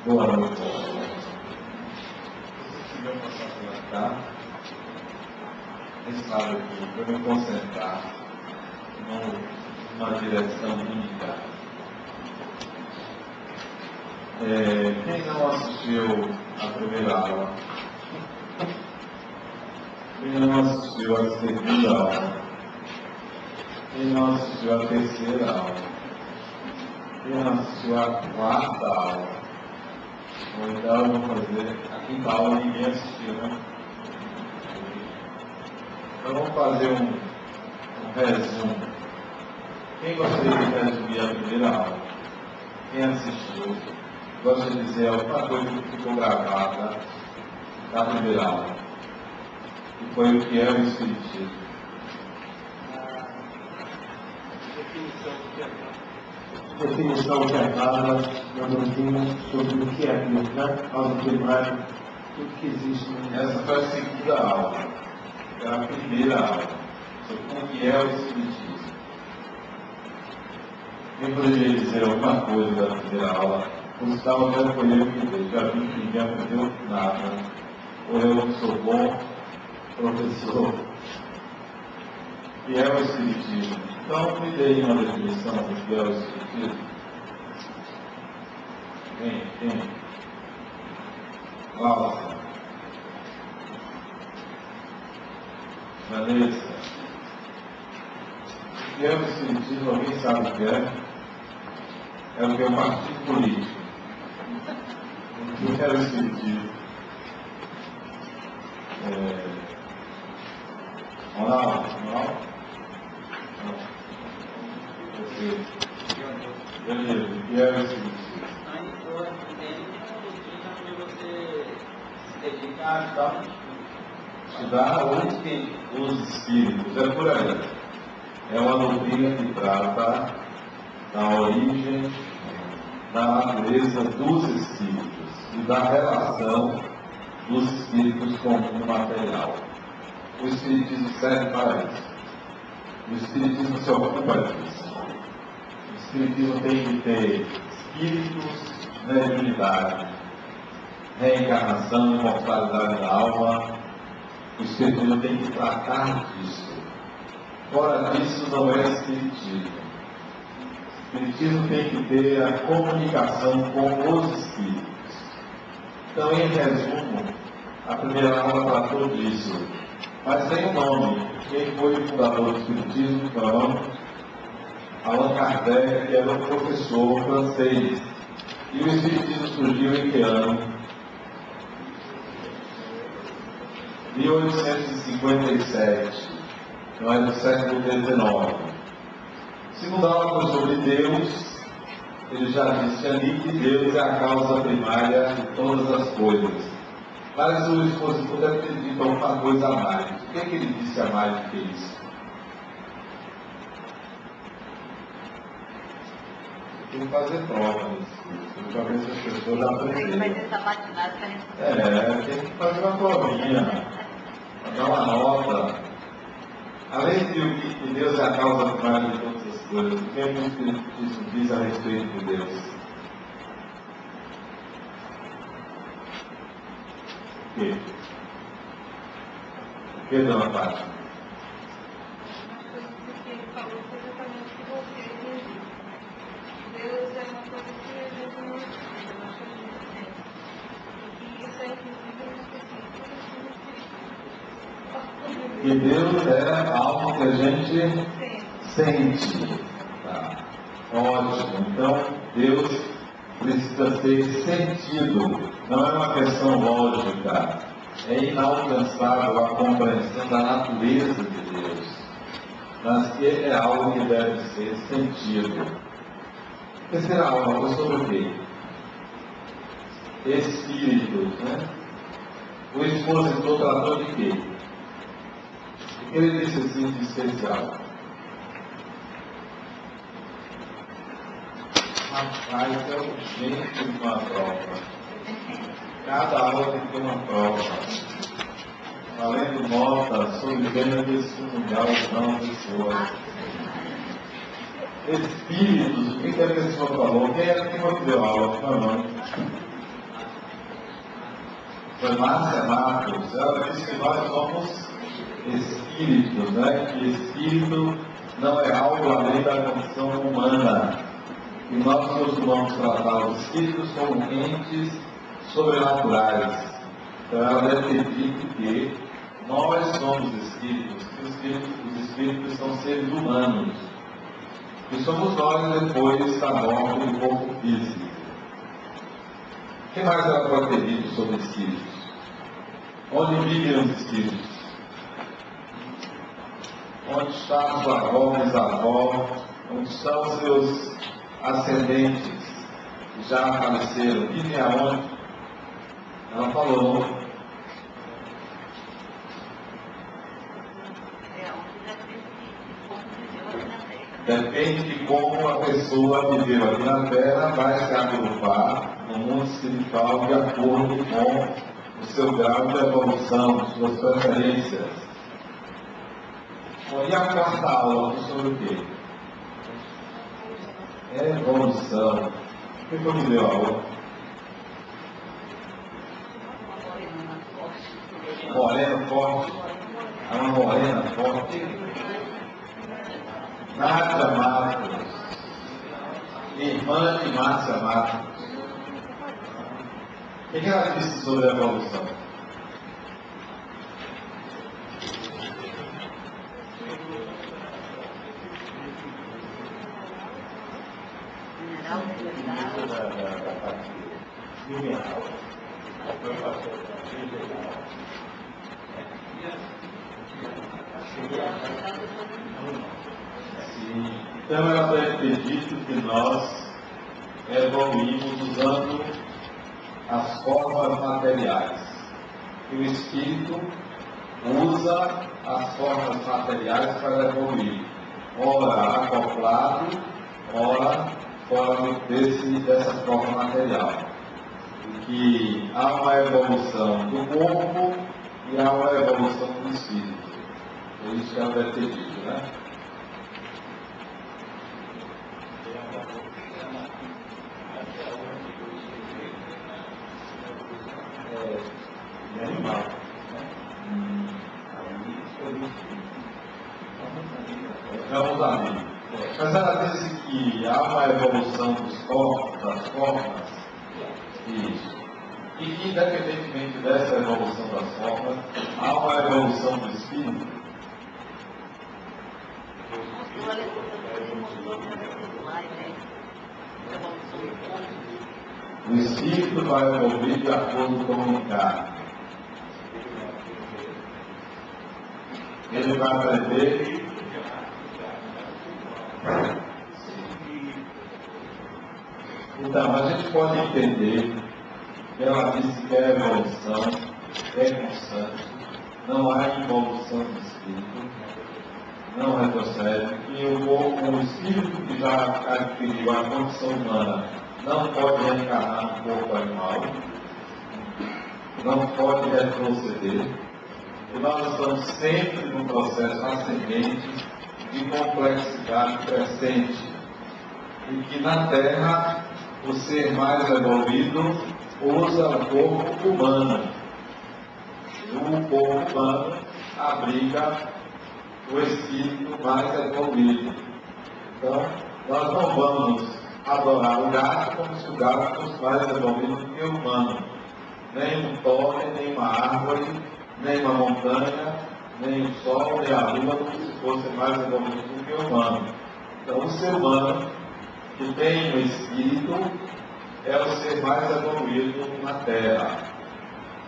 Boa noite. Se eu passar pela cá, esse lado aqui, para me concentrar numa direção única. Quem não assistiu à primeira aula? Quem não assistiu à segunda aula? Quem não assistiu à terceira aula? Quem não assistiu à quarta aula? Ou então eu vou fazer a quinta aula e ninguém assistiu, né? Então vamos fazer um resumo. Quem gostaria de resumir a primeira aula? Quem assistiu? Gosta de dizer alguma coisa que ficou gravada da primeira aula? Que foi o que é o Espiritismo? Definição que acaba na doutrina sobre o que é Deus, né? Ao primário, tudo que existe. Essa foi a segunda aula. Era a primeira aula. Sobre o que é o Espiritismo. Quem poderia dizer alguma coisa da primeira aula? O Gustavo já foi eu que dei. Já vi que ninguém aprendeu nada. Ou eu que sou bom professor. O que é o Espiritismo? Então, me dê uma definição do que é o Espiritismo. Quem? Valsa. Vanessa. O que é o Espiritismo? Alguém sabe o que é? É o que é o partido político. O que é o Espiritismo? Ronaldo? Não? Beleza, o que é o Espiritismo? Aí eu entendo que é uma doutrina onde você se dedica a Estudar os espíritos, é por aí. É uma doutrina que trata da origem, da natureza dos espíritos e da relação dos espíritos com o mundo material. O Espiritismo serve para isso. O Espiritismo se ocupa disso. O Espiritismo tem que ter espíritos, mediunidade, reencarnação, imortalidade da alma. O Espiritismo tem que tratar disso. Fora disso, não é Espiritismo. O Espiritismo tem que ter a comunicação com os espíritos. Então, em resumo, a primeira aula tratou disso. Mas tem um nome. Quem foi o fundador do Espiritismo? Então, Allan Kardec, que era um professor francês. E o Espiritismo surgiu em que ano? 1857, não é do século XIX. Segunda aula foi sobre Deus. Ele já disse ali que Deus é a causa primária de todas as coisas. Mas o expositor deve ter dito alguma coisa a mais. O que é que ele disse a mais do que isso? Tem que fazer prova nesse curso, para ver se as pessoas aprenderam. Vai ter sabatinado para responder. Tem que fazer uma provinha, dar uma nota. Além de o que Deus é a causa primária de todas as coisas, o que é que o Espiritismo diz a respeito de Deus? O que, dona Fátima? Ele falou foi exatamente o que você entendiu. Deus é uma coisa que a gente não entende, eu acho que a gente entende. E isso é inclusive uma questão Que Deus é algo que a gente sente. Tá. Ótimo. Então, Deus precisa ser sentido. Não é uma questão lógica. É inalcançável a compreensão da natureza de Deus. Mas que é algo que deve ser sentido. Terceira aula foi sobre o quê? Espíritos, né? O expositor tratou de quê? O que ele disse assim de especial? Rapaz, é urgente uma prova. Cada aula tem que ter uma prova. Valendo nota sobre pena de excomungar ou não pessoas. Espíritos, o que a pessoa falou? Quem era que deu aula? Foi a mãe. Foi Márcia Marcos, ela disse que nós somos espíritos, né? Que espírito não é algo além da condição humana. E nós costumamos tratar os espíritos como entes sobrenaturais. Então ela deve ter dito que nós somos espíritos, que os espíritos são seres humanos. E somos nós depois da morte do corpo físico. O que mais ela pode ter dito sobre espíritos? Onde vivem os espíritos? Onde está sua avó, bisavó? Onde estão seus ascendentes que já faleceram? Vivem aonde? Ela falou. Depende de como a pessoa viveu aqui na Terra, vai se agrupar no mundo espiritual de acordo com o seu grau de evolução, suas preferências. Bom, e a quarta aula sobre o quê? Evolução. O que foi que deu a aula? Morena forte. É uma morena forte. Nádia Matos, irmã de Márcia Matos. O que ela disse sobre a evolução? Então ela deve ter dito que nós evoluímos usando as formas materiais. E o espírito usa as formas materiais para evoluir. Ora acoplado, ora fora dessa forma material. E que há uma evolução do corpo e há uma evolução do espírito. É isso que ela deve ter dito, né? Animal. Vamos ali. Mas ela disse que há uma evolução dos corpos, das formas, isso. E que, independentemente dessa evolução das formas, há uma evolução do espírito. O espírito vai evoluir de acordo com o encarne. Ele vai aprender. Então, a gente pode entender que ela disse que a evolução é constante, não há involução do espírito, não retrocede, que o espírito que já adquiriu a condição humana não pode reencarnar no corpo animal, não pode retroceder, e nós estamos sempre num processo ascendente de complexidade crescente, e que na Terra o ser mais evoluído usa o corpo humano. O corpo humano abriga o espírito mais evoluído. Então, nós não vamos adorar o gato como se o gato fosse mais evoluído do que o humano. Nem um totem, nem uma árvore, nem uma montanha, nem o sol, nem a lua, como se fosse mais evoluído do que o humano. Então, o ser humano que tem o espírito é o ser mais evoluído na Terra.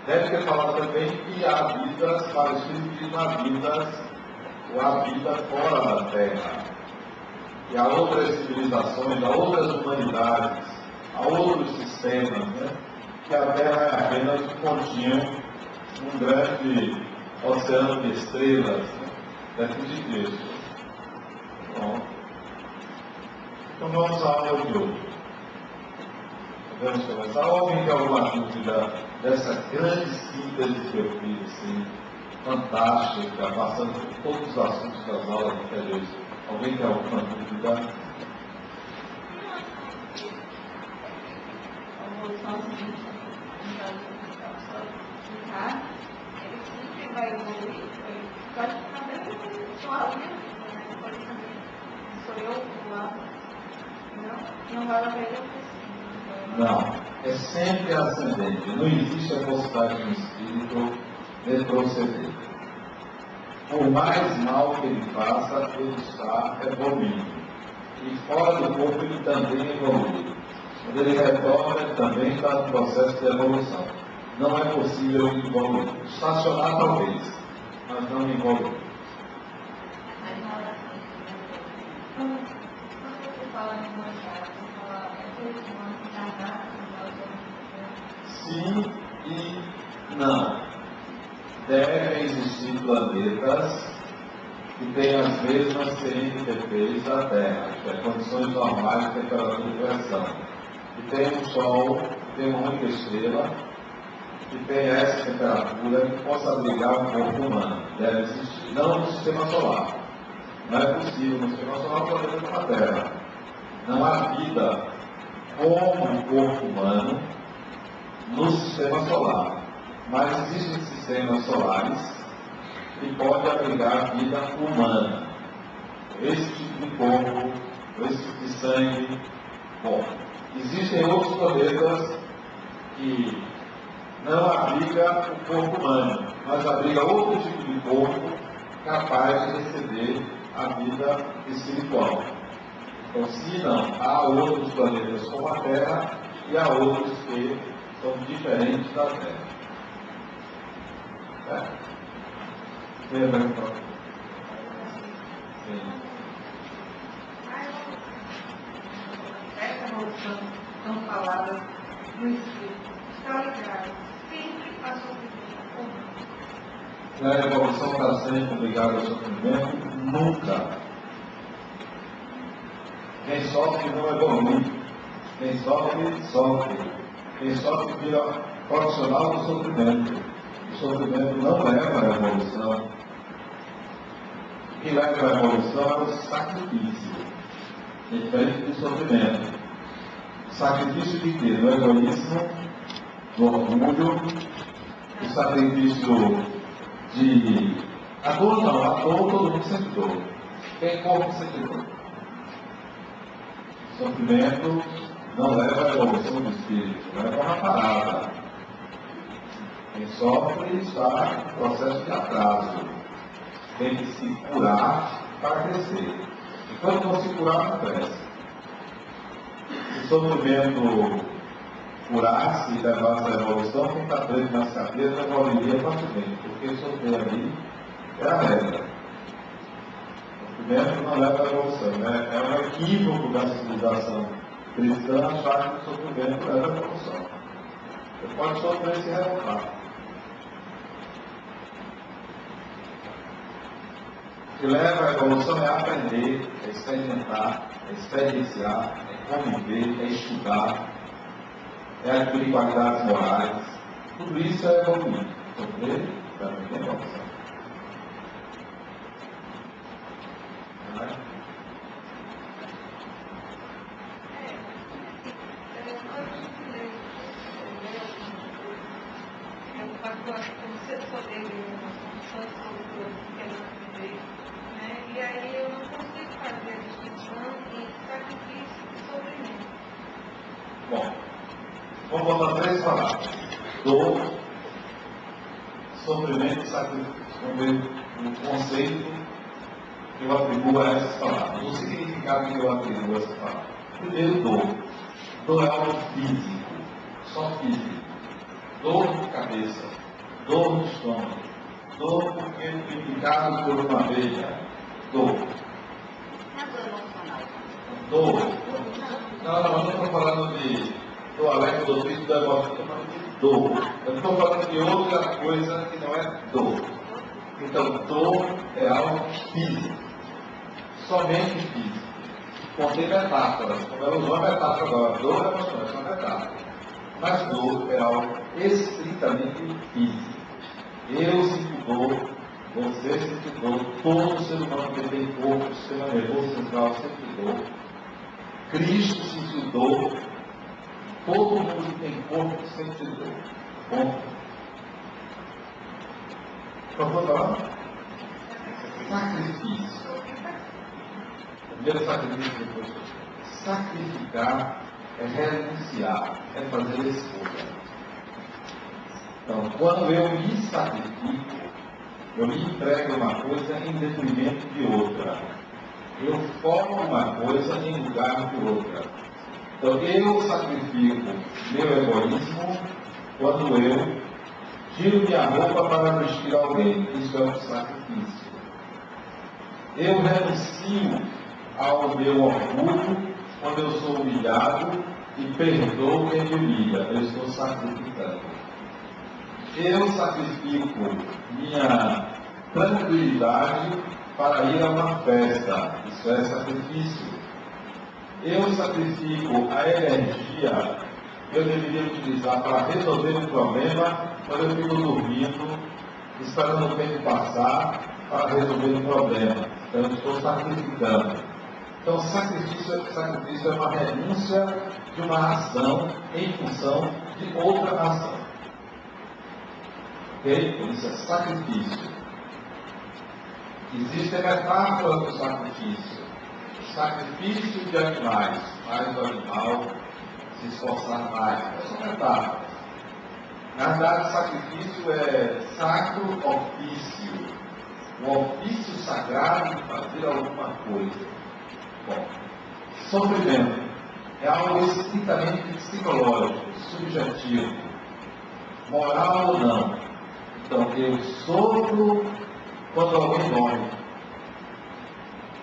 Deve ter falado também que há vidas para o espírito e há vida fora da Terra. E há outras civilizações, há outras humanidades, há outros sistemas, né? Que a Terra é apenas um pontinho, um grande oceano de estrelas, né? Dentro de Deus. Bom, então vamos à aula de hoje. Vamos começar. Alguém tem alguma dúvida dessa grande síntese que eu fiz, assim, fantástica, passando por todos os assuntos das aulas anteriores? Alguém tem alguma dúvida? A evolução só de carne, ele sempre vai evoluir, pode ficar bem suave, né? Pode também, sou eu do lado, não vai haver eu Não, é sempre ascendente. Não existe a possibilidade do espírito retroceder. Por mais mal que ele faça, ele está evoluindo. E fora do corpo ele também evolui. Quando ele retorna, ele também está no processo de evolução. Não é possível evoluir. Estacionar talvez, mas não evoluir. Quando você fala em humanidade, você fala aqueles humanos encarnados, Sim e não. Devem existir planetas que têm as mesmas CNTPs da Terra, que é condições normais de temperatura e pressão. Que tem um Sol, que tem uma única estrela, que tem essa temperatura que possa abrigar um corpo humano. Deve existir. Não no sistema solar. Não é possível no sistema solar o planeta como a Terra. Não há vida como o corpo humano no sistema solar. Mas existem sistemas solares que podem abrigar vida humana. Esse tipo de corpo, esse tipo de sangue. Bom, existem outros planetas que não abriga o corpo humano, mas abriga outro tipo de corpo capaz de receber a vida espiritual. Então, se não, há outros planetas como a Terra e há outros que são diferentes da Terra. Lembra então? Sim. essa evolução tão falada no Espírito, está ligada sempre a sofrimento comum. A evolução está sempre ligada ao sofrimento? Nunca. Quem sofre não evolui. Quem sofre, sofre. Quem sofre vira profissional do sofrimento. O sofrimento não leva à evolução. O que leva à evolução é o sacrifício, diferente do sofrimento. O sacrifício de quê? Do egoísmo, do orgulho, o sacrifício de... A dor não, a dor todo mundo sempre dor. Quem corre sempre dor. O sofrimento não leva à evolução do espírito, leva a uma parada. Quem sofre está em processo de atraso. Tem que se curar para crescer. Enquanto não se curar, não cresce. Se o sofrimento curasse e levasse à evolução, quem está preso nas cadeias evoluiria facilmente, porque sofrer ali é a regra. O sofrimento não leva à evolução. Né? É um equívoco da civilização cristã achar que o sofrimento leva à evolução. Você pode sofrer e se revoltar. O que leva à evolução é aprender, é experimentar, é experienciar, é conviver, é estudar, é adquirir qualidades morais. Tudo isso é evoluir. Sofrer também é evolução. E aí eu não consigo fazer a distinção entre sacrifício e sofrimento. Bom, vamos botar 3 palavras: dor, sofrimento e sacrifício. Vamos ver o conceito que eu atribuo a essas palavras, o significado que eu atribuo a essas palavras. Primeiro, dor. Dor é algo físico, só físico. Dor de cabeça, dor no estômago, dor porque fui picado por uma abelha. Dor. Dor. Não, eu não estou falando de do alerta, do triste, do emoção, estou falando de dor. Eu não estou falando de outra coisa que não é dor. Então, dor é algo físico. Somente físico. Contém metáforas, como ela usou a metáfora agora. Dor é emoção, é só metáfora. Mas dor é algo estritamente físico. Eu sinto dor, você sente dor, todo ser humano que tem corpo, sistema nervoso central sente dor. Cristo sentiu dor, todo mundo que tem corpo sente dor. Ponto. Qual foi a palavra? Sacrifício. Primeiro sacrifício, depois sacrificar é renunciar, é fazer escolha. Então, quando eu me sacrifico, eu me entrego uma coisa em detrimento de outra. Eu formo uma coisa em lugar de outra. Então, eu sacrifico meu egoísmo quando eu tiro minha roupa para vestir alguém. Isso é um sacrifício. Eu renuncio ao meu orgulho quando eu sou humilhado e perdoo quem me humilha. Eu estou sacrificando. Eu sacrifico minha tranquilidade para ir a uma festa. Isso é sacrifício. Eu sacrifico a energia que eu deveria utilizar para resolver um problema quando eu fico dormindo, esperando o tempo passar para resolver um problema. Então eu estou sacrificando. Então sacrifício é uma renúncia de uma ação em função de outra ação. Ok? Isso é sacrifício. Existem metáforas do sacrifício. Sacrifício de animais, faz o animal se esforçar mais. São metáforas. Na verdade, sacrifício é sacro ofício. O ofício sagrado de fazer alguma coisa. Bom, sofrimento é algo estritamente psicológico, subjetivo, moral ou não. Então, eu sofro quando alguém morre.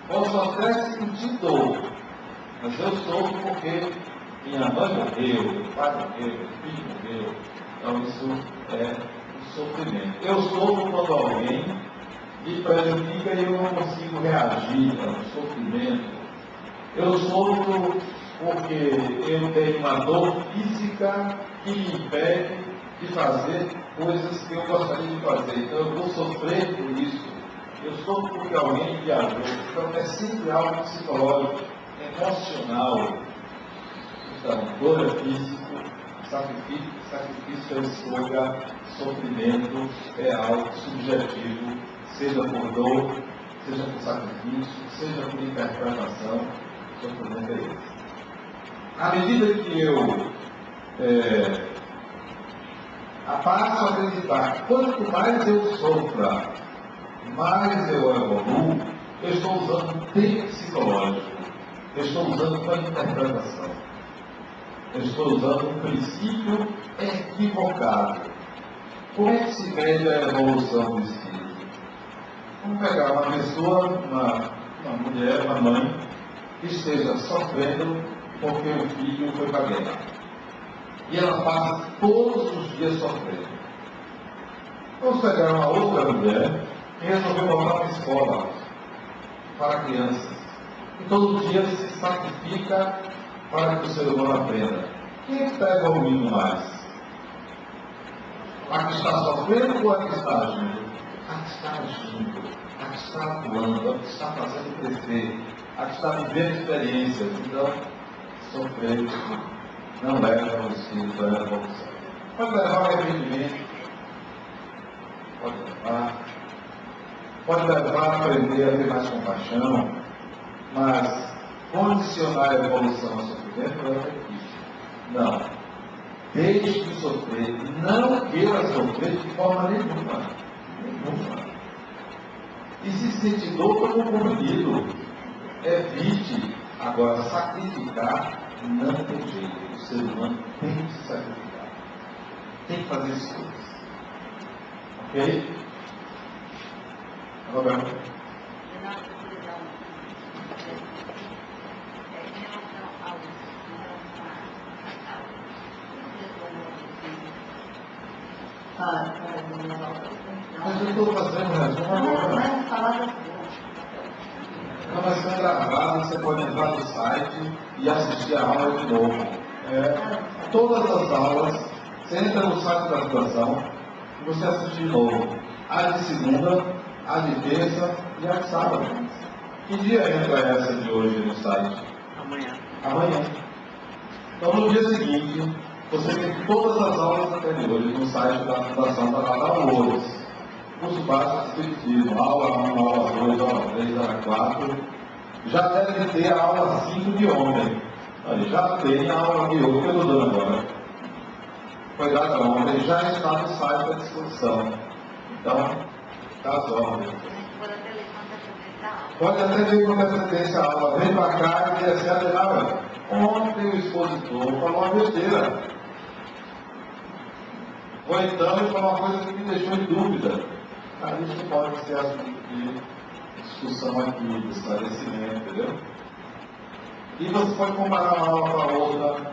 Posso até sentir dor, mas eu sofro porque minha mãe morreu, meu pai morreu, meu filho morreu. Então, isso é um sofrimento. Eu sofro quando alguém me prejudica e eu não consigo reagir ao sofrimento. Eu sofro porque eu tenho uma dor física que me impede de fazer coisas que eu gostaria de fazer. Então eu vou sofrer por isso. Eu sofro porque alguém viajou. Então é sempre algo psicológico, emocional. Então, dor é físico, sacrifício é escolha, sofrimento é algo subjetivo, seja por dor, seja por sacrifício, seja por interpretação. À medida que eu passo a acreditar que quanto mais eu sofra, mais eu evoluo, eu estou usando um tempo psicológico, eu estou usando uma interpretação, eu estou usando um princípio equivocado. Como é que se mede a evolução do espírito? Vamos pegar uma pessoa, uma mulher, uma mãe, que esteja sofrendo porque o filho foi para a guerra. E ela passa todos os dias sofrendo. Vamos pegar uma outra mulher que resolveu botar uma escola para crianças. E todo dia se sacrifica para que o ser humano aprenda. Quem está evoluindo mais? A que está sofrendo ou a que está agindo? A que está agindo, a que está atuando, a que está fazendo crescer, a que está vivendo experiências. Então, sofrer não leva ao espírito da evolução. Pode levar ao arrependimento, pode levar a aprender a ter mais compaixão, mas condicionar a evolução ao sofrimento é difícil. Não. Deixe de sofrer, não queira sofrer de forma nenhuma. E se sentir dor como comprimido, evite. Agora, sacrificar não tem jeito. O ser humano tem que se sacrificar. Tem que fazer escolhas. Ok? Roberto. Mas eu estou fazendo resumo agora. Não, mas está gravado, você pode entrar no site e assistir a aula de novo. Todas as aulas, você entra no site da fundação e você assiste de novo. A de segunda, a de terça e a de sábado. Que dia entra essa de hoje no site? Amanhã. Amanhã. Então no dia seguinte, Você tem todas as aulas anteriores no site da Fundação para dar downloads. Curso básico espiritismo, aula 1, aula 2, aula 3, aula 4. Já deve ter a aula 5 de ontem. Aí já tem a aula de hoje que eu estou dando agora. Foi dada ontem, já está no site da discussão. Então, das ordens. Pode até ler com antecedência a aula, vem para cá e dizer assim, ontem o expositor falou uma besteira. Ou então ele falou uma coisa que me deixou em dúvida. Aí isso pode ser assunto de discussão aqui, de esclarecimento, entendeu? E você pode comparar uma aula com a outra,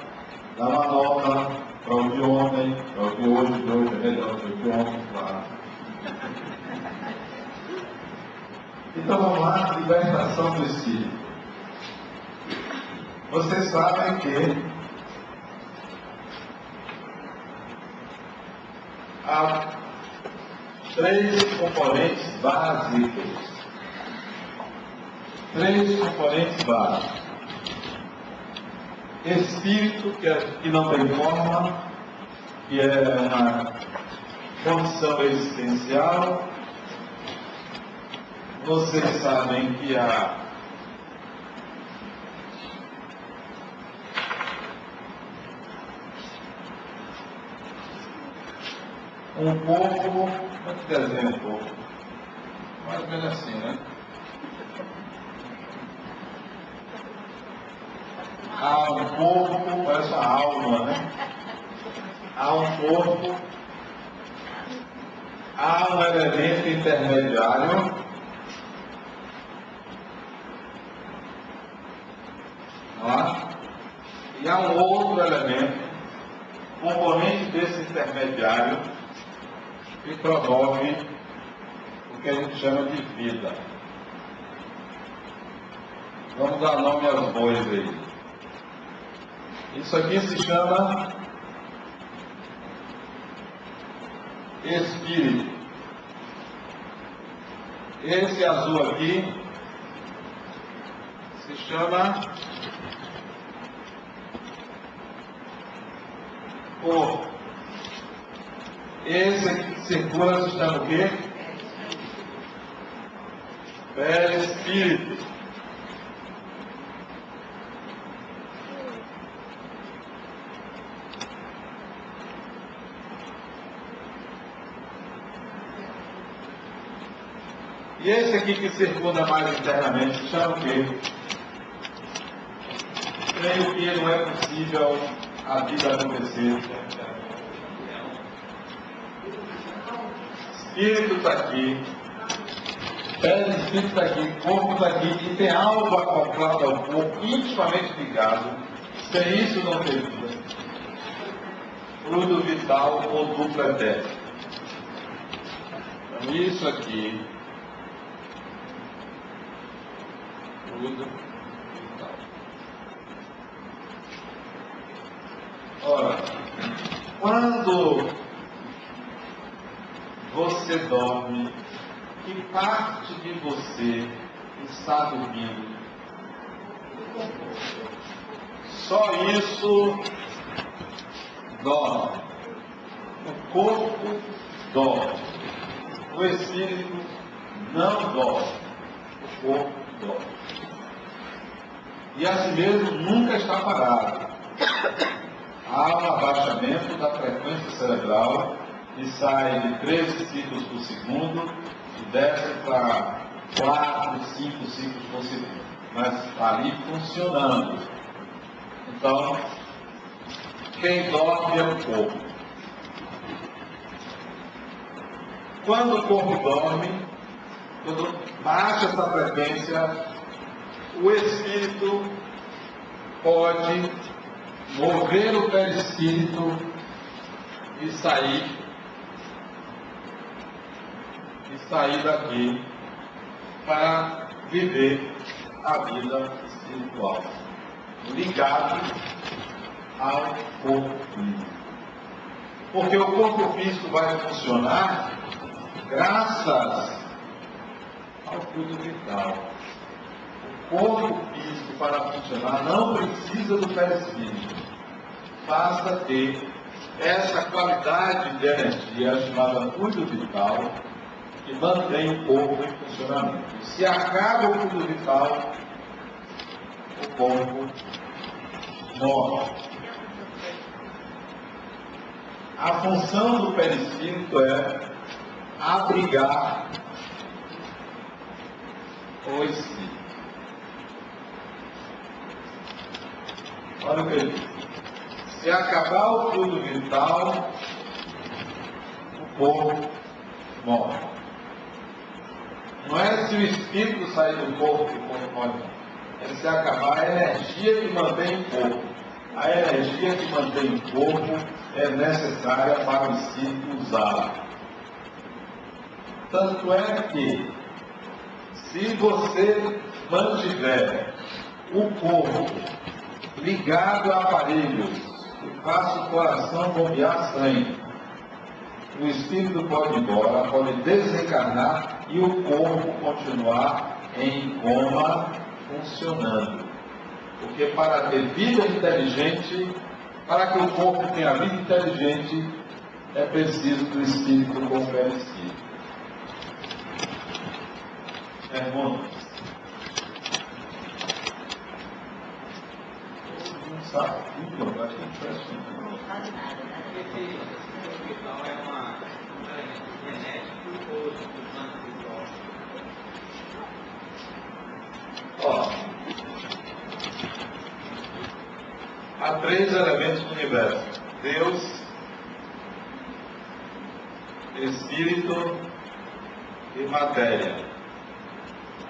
dar uma nota para o de ontem, para o de hoje é melhor do que o de ontem, claro. Então vamos lá, libertação do espírito. Vocês sabem que há 3 componentes básicos. 3 componentes básicos. Espírito, que não tem forma, que é uma condição existencial. Vocês sabem que há um corpo, como é que desenha o corpo? Mais ou menos assim, né? Há um corpo, parece uma alma, né? Há um corpo, há um elemento intermediário, e há um outro elemento, componente desse intermediário, que promove o que a gente chama de vida. Vamos dar nome aos bois aí. Isso aqui se chama espírito. Esse azul aqui se chama corpo. Esse aqui que circula se chama o quê? Perispírito. E esse aqui que circula mais internamente se chama o quê? Creio que não é possível a vida acontecer. Espírito está aqui, perispírito está aqui, corpo está aqui, e tem algo acoplado ao corpo, intimamente ligado. Sem isso não tem vida. Fluido vital ou duplo etérico. Então isso aqui, fluido vital. Ora, quando você dorme, que parte de você está dormindo? Só isso dorme. O corpo dorme. O espírito não dorme. O corpo dorme. E assim mesmo nunca está parado. Há um abaixamento da frequência cerebral que sai de 13 ciclos por segundo e desce para 4, 5 ciclos por segundo. Mas está ali funcionando. Então, quem dorme é o corpo. Quando o corpo dorme, quando baixa essa frequência, o espírito pode mover o perispírito e sair daqui para viver a vida espiritual, ligado ao corpo físico. Porque o corpo físico vai funcionar graças ao fluido vital. O corpo físico, para funcionar, não precisa do perispírito. passa a ter essa qualidade de energia chamada fluido vital, que mantém o corpo em funcionamento. Se acaba o fluido vital, o corpo morre. A função do perispírito é abrigar o espírito. Olha o que ele diz. Se acabar o fluido vital, o corpo morre. Não é se o espírito sair do corpo, o corpo morre. É se acabar a energia que mantém o corpo. A energia que mantém o corpo é necessária para o espírito usá-la. Tanto é que, se você mantiver o corpo ligado a aparelhos que façam o coração bombear sangue, o espírito pode ir embora, pode desencarnar e o corpo continuar em coma funcionando. Porque para ter vida inteligente, para que o corpo tenha vida inteligente, é preciso do espírito com o perispírito. Irmãos, não sabe tudo, eu acho que é impressionante. Não sabe nada, né? Esse hospital é uma genético ou espiritual? Ó, há 3 elementos no universo: Deus, Espírito e matéria.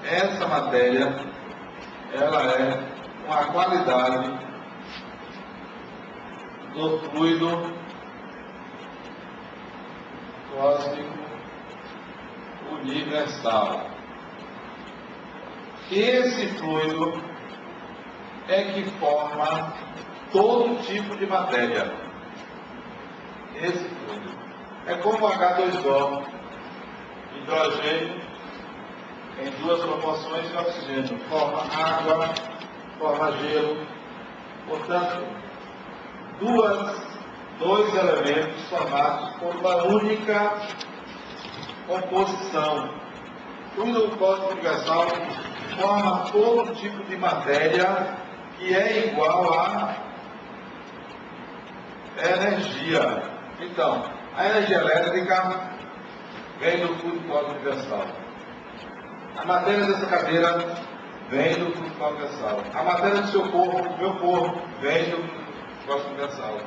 Essa matéria, ela é uma qualidade do fluido cósmico universal. Esse fluido é que forma todo tipo de matéria. Esse fluido é como H2O, hidrogênio em 2 proporções de oxigênio, forma água, forma gelo. Portanto, 2 elementos formados por uma única composição. O fluido cósmico universal forma todo tipo de matéria que é igual a energia. Então, a energia elétrica vem do fluido cósmico universal. A matéria dessa cadeira vem do fluido cósmico universal. A matéria do seu corpo, do meu corpo, vem do fluido cósmico universal.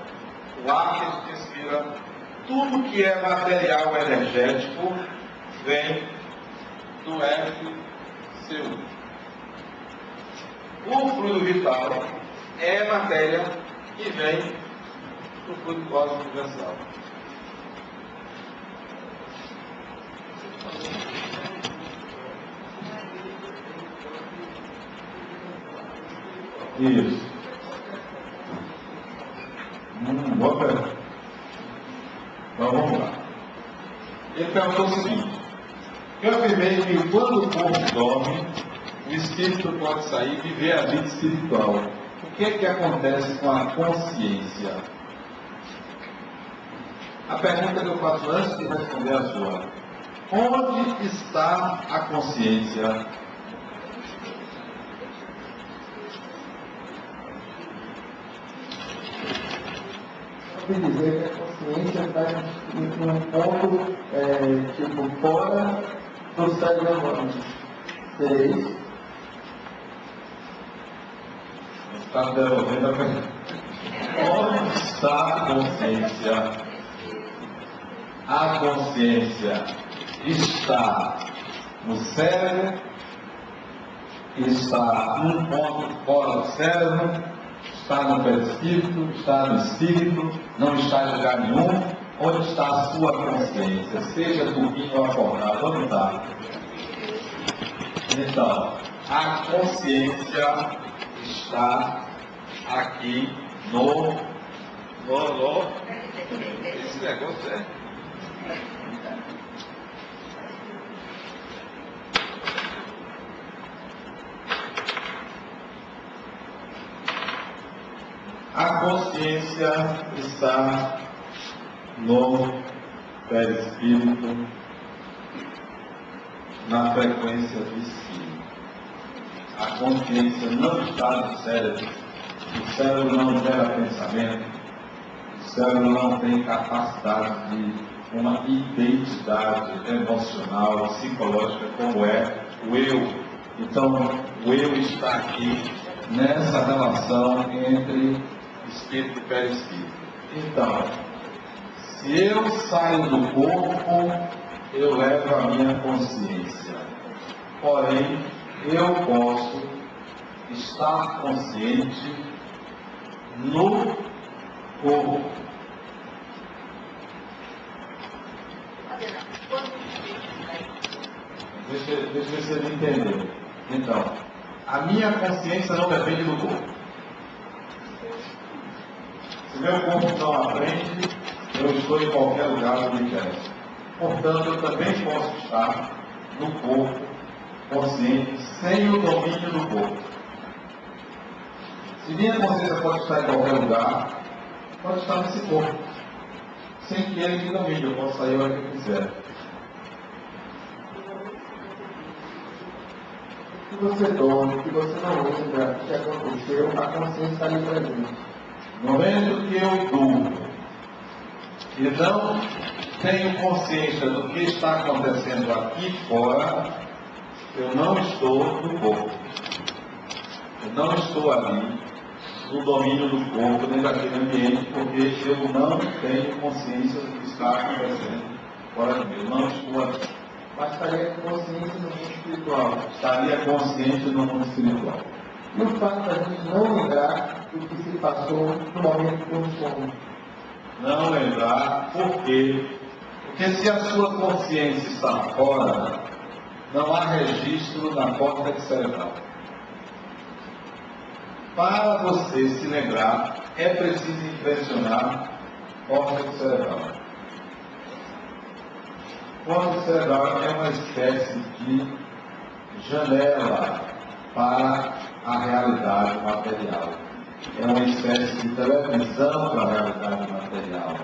O ar que a gente respira, tudo que é material energético vem do FCU. O fluido vital é matéria que vem do fluido cósmico universal. Isso. Boa pergunta. Então vamos lá. Ele perguntou o seguinte: eu afirmei que quando o corpo dorme, o espírito pode sair e viver a vida espiritual. O que é que acontece com a consciência? A pergunta que eu faço antes de responder a sua: onde está a consciência? Eu ouvi dizer que a consciência está em um ponto, tipo, fora do cérebro humano. Seria isso? Está devolvendo a pergunta. Onde está a consciência? A consciência está no cérebro, está num ponto fora do cérebro, está no perispírito, está no espírito, não está em lugar nenhum. Onde está a sua consciência? Seja dormindo ou acordado, onde está? Então, a consciência está aqui no. Esse negócio é. A consciência consciência está no perispírito, na frequência do espírito. A consciência não está no cérebro. O cérebro não gera pensamento. O cérebro não tem capacidade de uma identidade emocional, psicológica, como é o eu. Então, o eu está aqui nessa relação entre espírito e perispírito. Então, se eu saio do corpo, eu levo a minha consciência. Porém, eu posso estar consciente no corpo. Deixa você entender. Então, a minha consciência não depende do corpo. Se meu corpo não aprende, eu estou em qualquer lugar do universo. Portanto, eu também posso estar no corpo, consciente, sem o domínio do corpo. Se minha consciência pode estar em qualquer lugar, pode estar nesse corpo, sem que ele me domine. Eu posso sair a hora que eu quiser. Se você dorme, se você não lembra o que aconteceu, a consciência está ali presente. No momento que eu durmo e não tenho consciência do que está acontecendo aqui fora, eu não estou no corpo. Eu não estou ali no domínio do corpo, nem daquele ambiente, porque eu não tenho consciência do que está acontecendo fora de mim. Eu não estou ali. Mas estaria consciente no mundo espiritual. Estaria consciente no mundo espiritual. E o fato da gente não lembrar do que se passou no momento do sono. Não lembrar por quê? Porque se a sua consciência está fora, não há registro na córtex cerebral. Para você se lembrar, é preciso impressionar córtex cerebral. Córtex cerebral é uma espécie de janela para a realidade material. É uma espécie de televisão para a realidade material.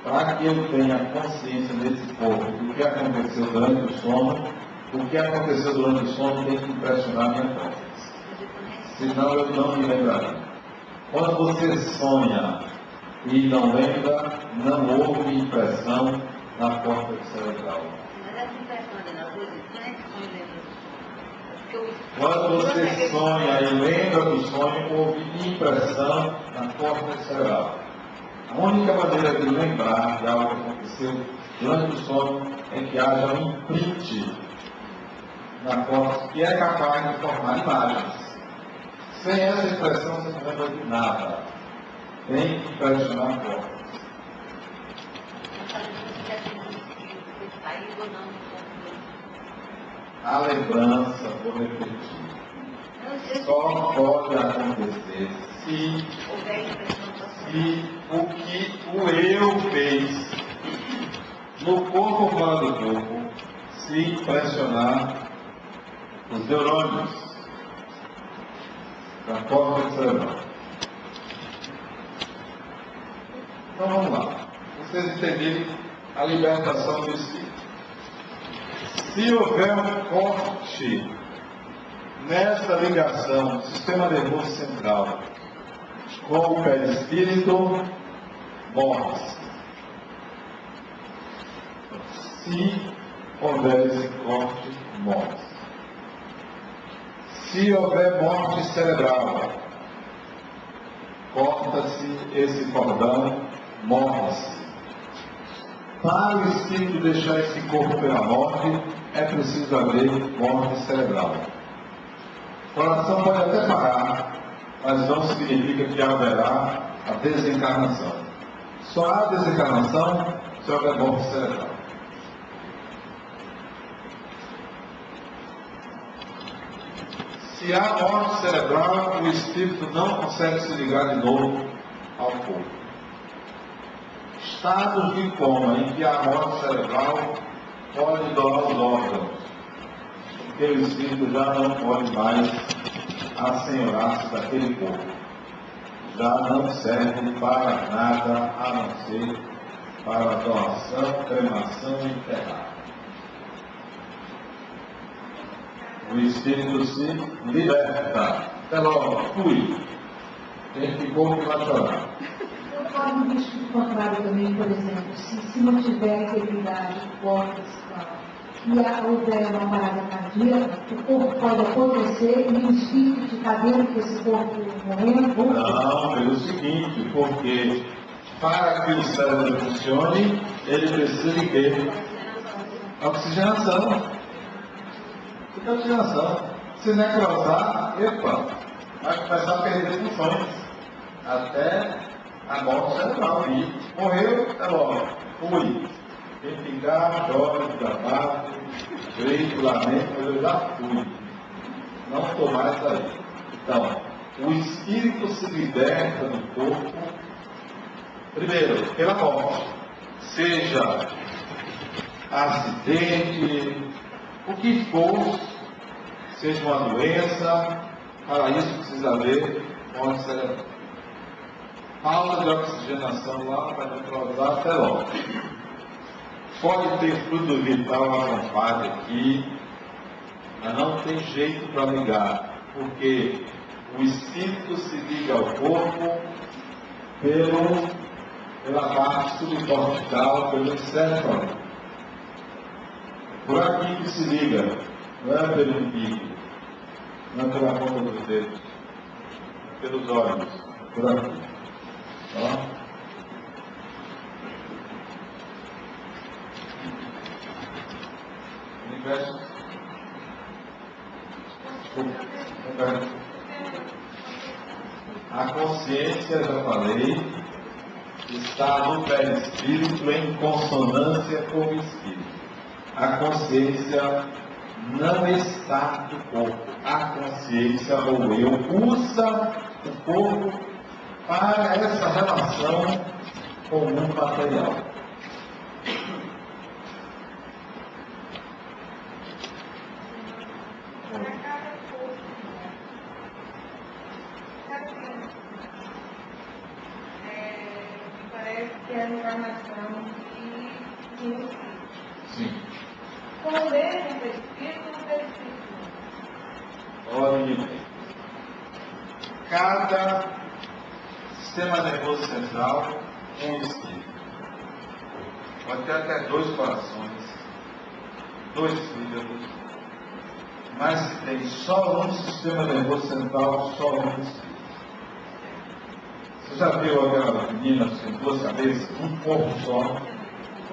Para que eu tenha consciência desse corpo, do que aconteceu durante o sono, o que aconteceu durante o sono tem que impressionar minha córtex. Senão eu não me lembrarei. Quando você sonha e não lembra, não houve impressão na córtex cerebral. Mas essa impressão de não é que sonho lembra do sonho. Quando você sonha e lembra do sonho, houve impressão na córtex cerebral. A única maneira de lembrar de algo que aconteceu durante o sono é que haja um imprint na córtex que é capaz de formar imagens. Sem essa impressão, você não lembra de nada. Tem que impressionar a córtex. A lembrança, vou repetir, só pode acontecer se o que o eu fez no corpo fora do corpo se impressionar os neurônios da córtex cerebral. Então vamos lá. Vocês entenderem a libertação do espírito. Se houver um corte nessa ligação do sistema nervoso central com o perispírito, morre-se. Se houver esse corte, morre-se. Se houver morte cerebral, corta-se esse cordão, morre-se. Para o espírito deixar esse corpo pela morte, é preciso haver morte cerebral. O coração pode até parar, mas não significa que haverá a desencarnação. Só há desencarnação se houver morte cerebral. Se há morte cerebral, o espírito não consegue se ligar de novo ao corpo. Estados de coma em que há morte cerebral pode doar os órgãos, porque o espírito já não pode mais assenhorar-se daquele corpo. já não serve para nada a não ser para doação, cremação e enterrar. O espírito se liberta. Até logo, fui. Quem ficou que vai chorar. Ocorre um risco contrário também, por exemplo, se não tiver integridade do corpo psíquico e houver uma parada cardíaca, o corpo pode apodrecer e o espírito ficar dentro desse corpo morrendo? Não, pelo seguinte, porque para que o cérebro funcione, ele precisa de quê? Oxigenação. Oxigenação. Se necrosar, epa, vai começar a perder funções. Até a morte cerebral. E morreu, é logo. Fui. Quem ficar, chora, desabafo, grito, lamento, mas eu já fui. Não estou mais aí. Então, o espírito se liberta do corpo, primeiro, pela morte. Seja acidente, o que for, seja uma doença, para isso precisa haver morte cerebral. Falta de oxigenação lá para necrosar até logo. Pode ter fluido vital à vontade aqui, mas não tem jeito para ligar, porque o espírito se liga ao corpo pela parte subcortical, pelo encéfalo. Por aqui que se liga, não é pelo umbigo, não é pela ponta dos dedos, é pelos olhos, por aqui. Tá? A consciência, já falei, está no perispírito em consonância com o espírito. A consciência não está no corpo. A consciência, ou eu, usa o corpo para essa relação com o mundo material. Parece que é a encarnação de um espírito. Sim. Com o mesmo espírito, não tem espírito. Olhe bem. Cada sistema nervoso central é um espírito. Pode ter até 2 corações, 2 fígados, mas se tem só um sistema nervoso central, só um espírito. Você já viu aquela menina com 2 cabeças, um corpo só,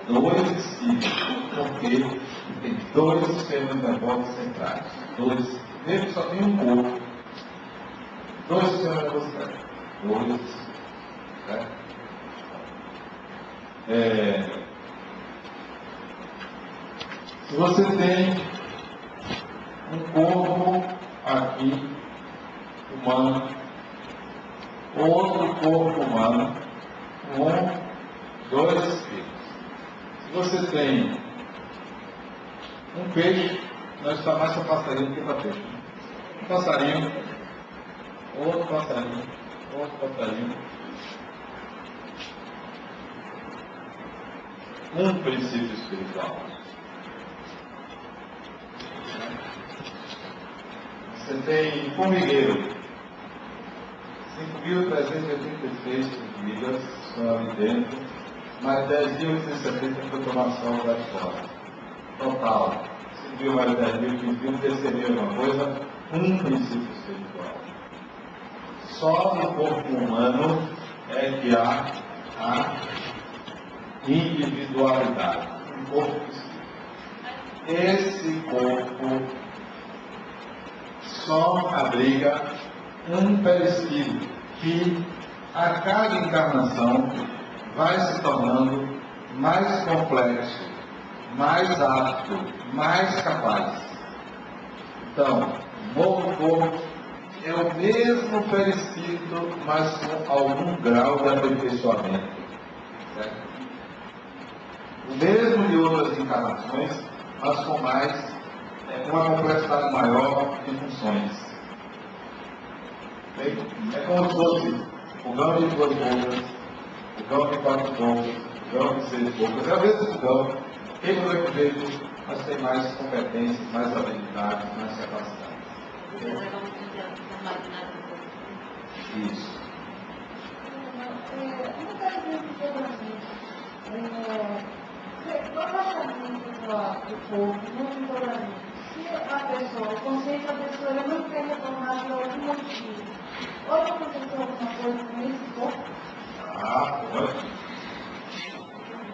2 espíritos, porque tem 2 sistemas nervosos centrais. 2, ele só tem um corpo, 2 sistemas nervosos centrais. 2, certo? Se você tem um corpo aqui, humano, outro corpo humano, 2 espíritos. Se você tem um peixe, nós está mais para passarinho do que para peixe. Um passarinho, outro passarinho, outro passarinho. Um princípio espiritual. Você tem formigueiro. 5.386 formigas estão ali dentro, mais 10.870 foi tomar sol lá de fora. Total, 5.000 mais 10.000, 15.000, terceiro alguma coisa, um princípio espiritual. Só no corpo humano é que há a individualidade. Um corpo espiritual. Esse corpo só abriga um perispírito que a cada encarnação vai se tornando mais complexo, mais apto, mais capaz. Então, o novo corpo é o mesmo perispírito, mas com algum grau de aperfeiçoamento. Certo? O mesmo de outras encarnações, mas com uma complexidade maior de funções. É como se fosse fogão de 2 bocas, fogão de 4 bocas, fogão de 6 bocas. É o mesmo fogão, queima do mesmo jeito, mas tem mais competências, mais habilidades, mais capacidades. Isso. Uma das vezes que o afastamento do corpo, no isolamento, se a pessoa, o conceito da pessoa não quer retornar por algum motivo, pode acontecer alguma coisa com esse corpo? Ah, pode.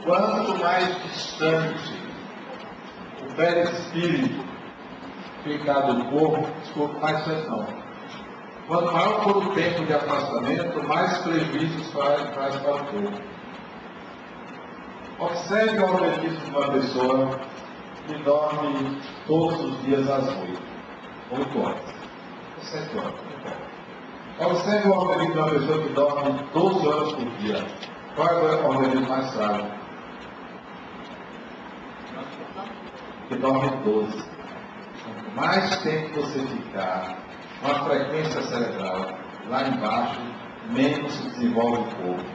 Quanto mais distante o perispírito ficar do corpo, mais pressão. Quanto maior for o tempo de afastamento, mais prejuízos faz para o corpo. Observe o organismo de uma pessoa que dorme todos os dias às 8 horas, 7 horas. Observe o organismo de uma pessoa que dorme 12 horas por dia. Qual é o organismo mais frágil? Que dorme 12. Quanto mais tempo você ficar com a frequência cerebral lá embaixo, menos se desenvolve o corpo.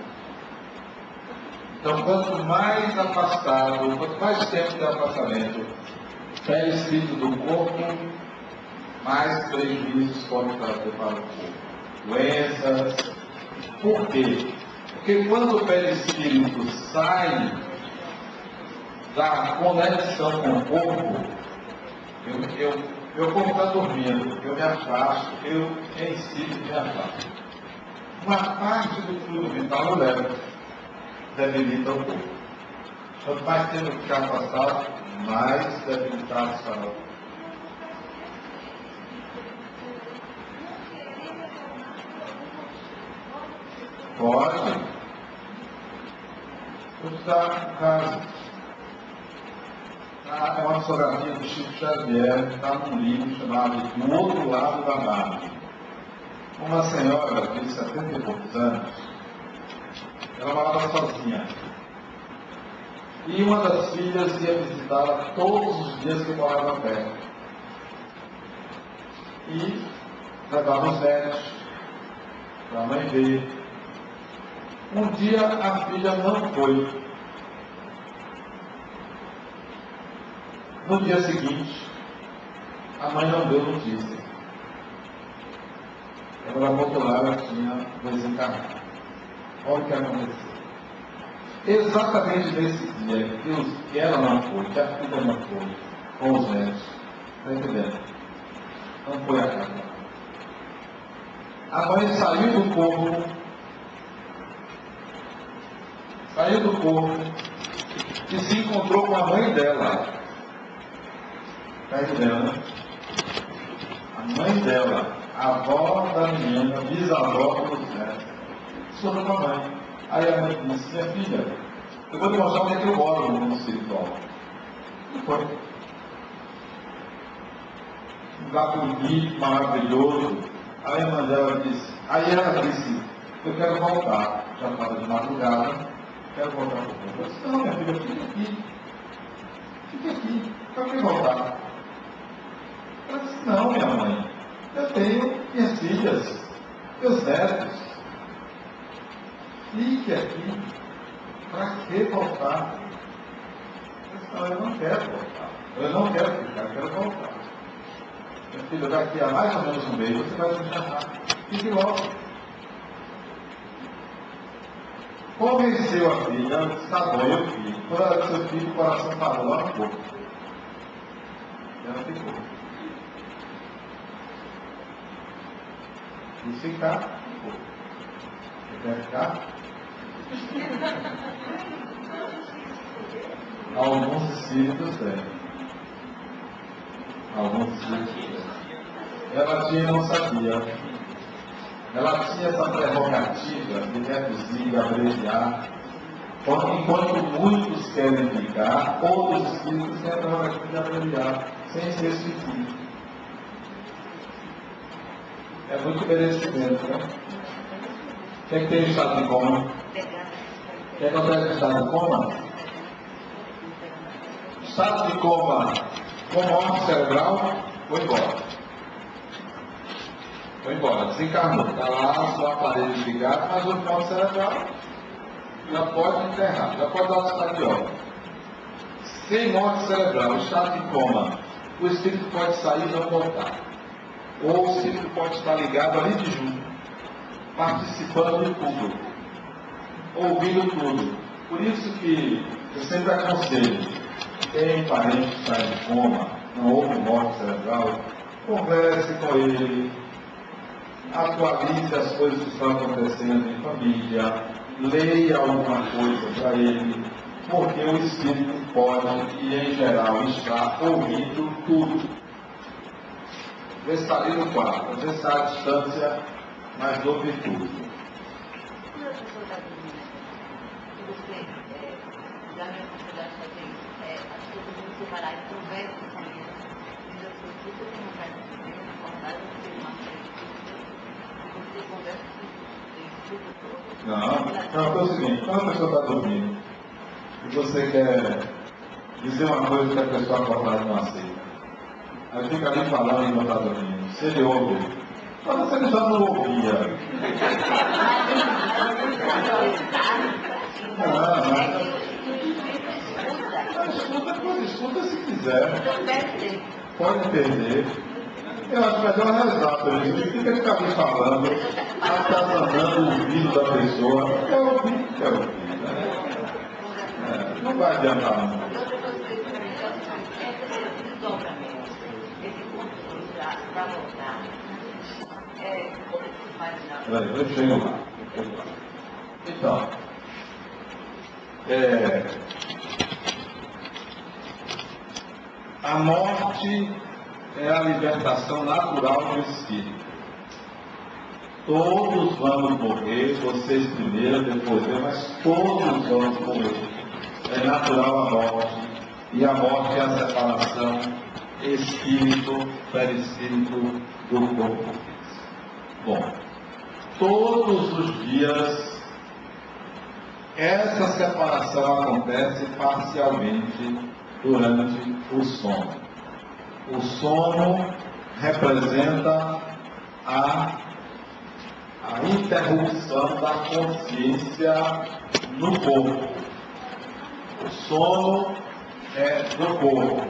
Então, quanto mais afastado, quanto mais tempo de afastamento perispírito do corpo, mais prejuízos pode trazer para o corpo. Doenças. Por quê? Porque quando o perispírito sai da conexão com o corpo, eu como está dormindo, eu me afasto, eu em si me afasto. Uma parte do fluido vital eu levo, debilita o corpo. Quanto mais tempo ficar afastado, mais debilitado estará o corpo. Pode. Vou te dar um caso. É uma fotografia do Chico Xavier, que está num livro chamado Do Outro Lado da Margem. Uma senhora de 70 e poucos anos, ela morava sozinha. E uma das filhas ia visitá-la todos os dias que morava perto. E levava os netos para a mãe ver. Um dia a filha não foi. No dia seguinte, a mãe não deu notícia. Ela voltou lá, ela tinha desencarnado. Olha o que aconteceu. Exatamente nesse dia que ela não foi, que a filha não foi, com os netos. Está entendendo? Não foi a casa. A mãe saiu do corpo. Saiu do corpo e se encontrou com a mãe dela. Está entendendo? A mãe dela, a avó da menina, bisavó dos netos. Se com a mãe. Aí a mãe disse: minha filha, eu vou te mostrar onde é que eu moro no mundo espiritual. E foi. Um lugar bonito, maravilhoso. Aí a mãe dela disse, eu quero voltar. Já estava de madrugada. Quero voltar para o corpo. Eu disse: não, minha filha, fica aqui. Fica aqui. Para que voltar? Ela disse: não, minha mãe. Eu tenho minhas filhas, meus netos. Fique aqui. Para que voltar? Eu disse: não, eu não quero voltar. Eu não quero ficar, eu quero voltar. Minha filha, daqui a mais ou menos um mês você vai me chamar. Fique logo. Convenceu a filha, ela disse: tá bom, eu fiz. Quando ela disse: eu fiz, o coração parou lá no corpo. E ela ficou. E ficar, ficou. Você quer ficar? Alguns espíritos têm. Alguns espíritos têm. Ela tinha, não sabia. Ela tinha essa prerrogativa de reduzir e abreviar. Enquanto muitos querem ficar, outros espíritos têm a prerrogativa de abreviar, sem ser suicídio. É muito merecimento, né? Quem tem estado de coma? Quem não tem estado de coma? Estado de coma com morte cerebral, foi embora. Foi embora, desencarnou. Está lá, só aparelho ligado, mas o corpo cerebral já pode enterrar, já pode dar o estado de óbito. Sem morte cerebral, estado de coma, o espírito pode sair e não voltar. Ou o espírito pode estar ligado ali de junto, participando de tudo, ouvindo tudo. Por isso que eu sempre aconselho, tem parente que está em coma, não houve morte cerebral, converse com ele, atualize as coisas que estão acontecendo em família, leia alguma coisa para ele, porque o espírito pode, e em geral está ouvindo tudo. Ele está ali no quarto, às vezes está à distância, mas ouve tudo. Quando a pessoa está dormindo, e você, já me aconselhou a fazer isso, as pessoas vão separar e conversam com ele. Diz assim, se você tem vontade de dormir, acordar, você tem uma frente, e você conversa com ele, tudo todo. Não, é o seguinte, quando a pessoa está dormindo, e você quer dizer uma coisa que a pessoa acordada não aceita, aí fica ali falando e não está dormindo. Se ele ouve, mas você já não ouvia. Escuta se quiser. Pode perder. Eu acho melhor rezar por isso. Fica de cabeça falando, atazanando o ouvido da pessoa. É ouvir, não vai adiantar muito. Peraí, eu chego lá. Então, a morte é a libertação natural do espírito. Todos vamos morrer, vocês primeiro, depois eu, mas todos vamos morrer. É natural a morte, e a morte é a separação espírito-perispírito do corpo físico. Bom, todos os dias essa separação acontece parcialmente durante o sono. O sono representa a interrupção da consciência no corpo. O sono é do corpo.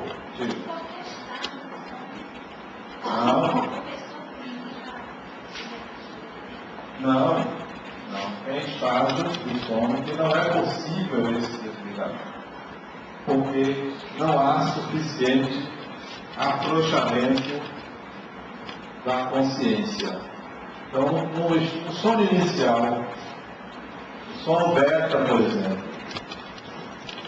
Não. Tem estágios do sono que não é possível esse desligamento, porque não há suficiente afrouxamento da consciência. Então, no sono inicial, o sono beta, por exemplo,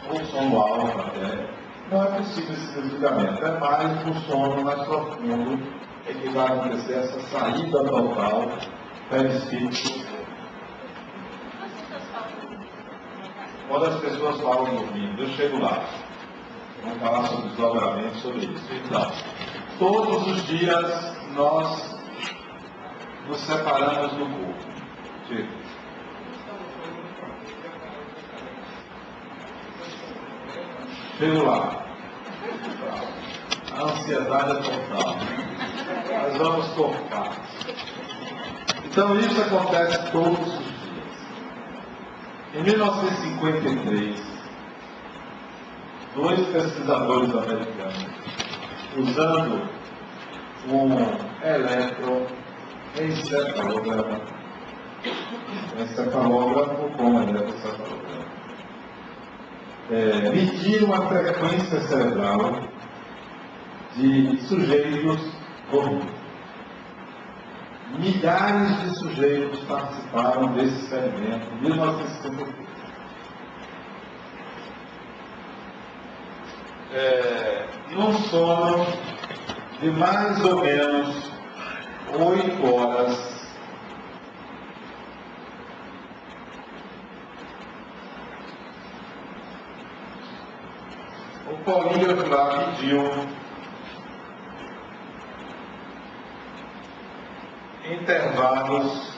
ou sono alfa até, não é possível esse desligamento. É mais no sono mais profundo é que vai acontecer essa saída total perispírito. Quando as pessoas falam dormindo, eu chego lá. Vamos falar sobre desdobramento, sobre isso. Então, todos os dias nós nos separamos do corpo. Chego lá. A ansiedade é total. Nós vamos por partes. Então, isso acontece todos os dias. Em 1953, dois pesquisadores americanos, usando um encefalógrafo com eletroencefalograma, mediram a frequência cerebral de sujeitos dormindo. Milhares de sujeitos participaram desse experimento em 1953. Num sono de mais ou menos 8 horas, o polígrafo lá mediu intervalos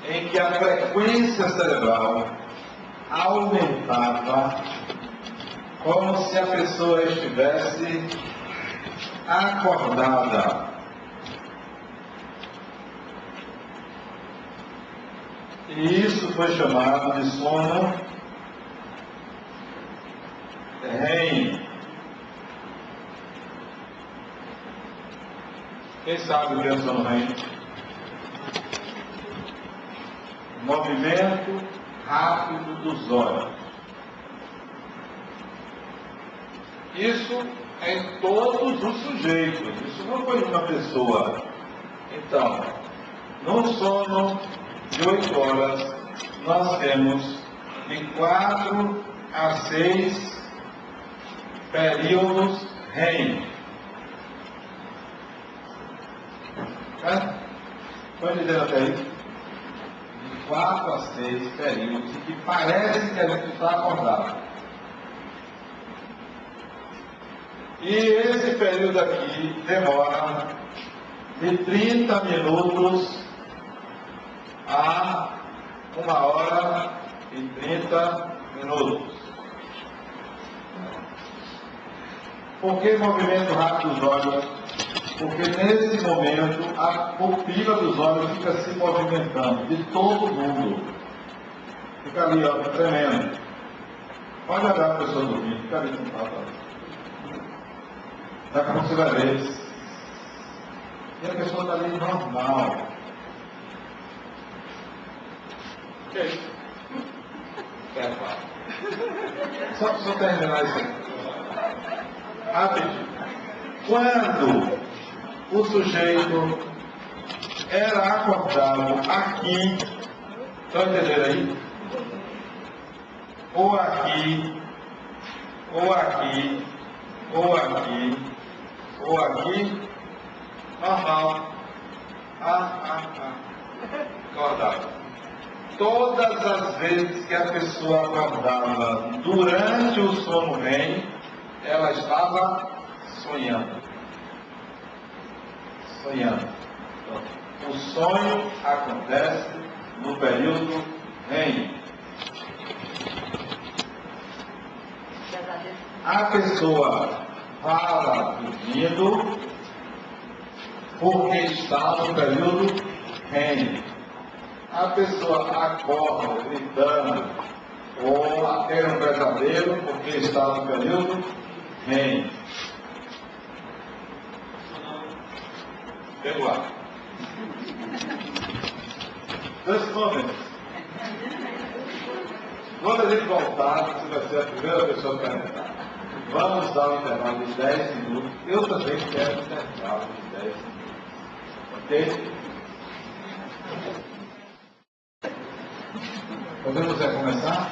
em que a frequência cerebral aumentava como se a pessoa estivesse acordada. E isso foi chamado de sono REM. Quem sabe o que é sono REM? Movimento rápido dos olhos. Isso é em todos os sujeitos. Isso não foi uma pessoa. Então, no sono de 8 horas, nós temos de 4 a 6 períodos REM. Pode dizer até aí? De 4 a 6 períodos que parece que a gente está acordado. E esse período aqui demora de 30 minutos a 1h30 minutos. Por que movimento rápido dos olhos? Porque nesse momento a pupila dos olhos fica se movimentando, de todo mundo. Fica ali, ó, tremendo. Pode olhar a pessoa dormir, fica ali sentada. Daqui a pouco você vai ver. E a pessoa está ali normal. Ok. Só terminar isso aqui. Rapidinho. Quando o sujeito era acordado aqui, estão entendendo aí? Ou aqui, ou aqui, ou aqui, ou aqui, normal. Acordado. Todas as vezes que a pessoa acordava durante o sono REM, ela estava sonhando. Sonhando. Então, o sonho acontece no período REM. A pessoa fala dormindo porque está no período REM. A pessoa acorda gritando ou a ter um pesadelo porque está no período REM. Vamos lá. 2 momentos. Quando a gente voltar, você vai ser a primeira pessoa a perguntar. Vamos dar um intervalo de 10 minutos. Eu também quero um intervalo de 10 minutos. Ok? Podemos recomeçar?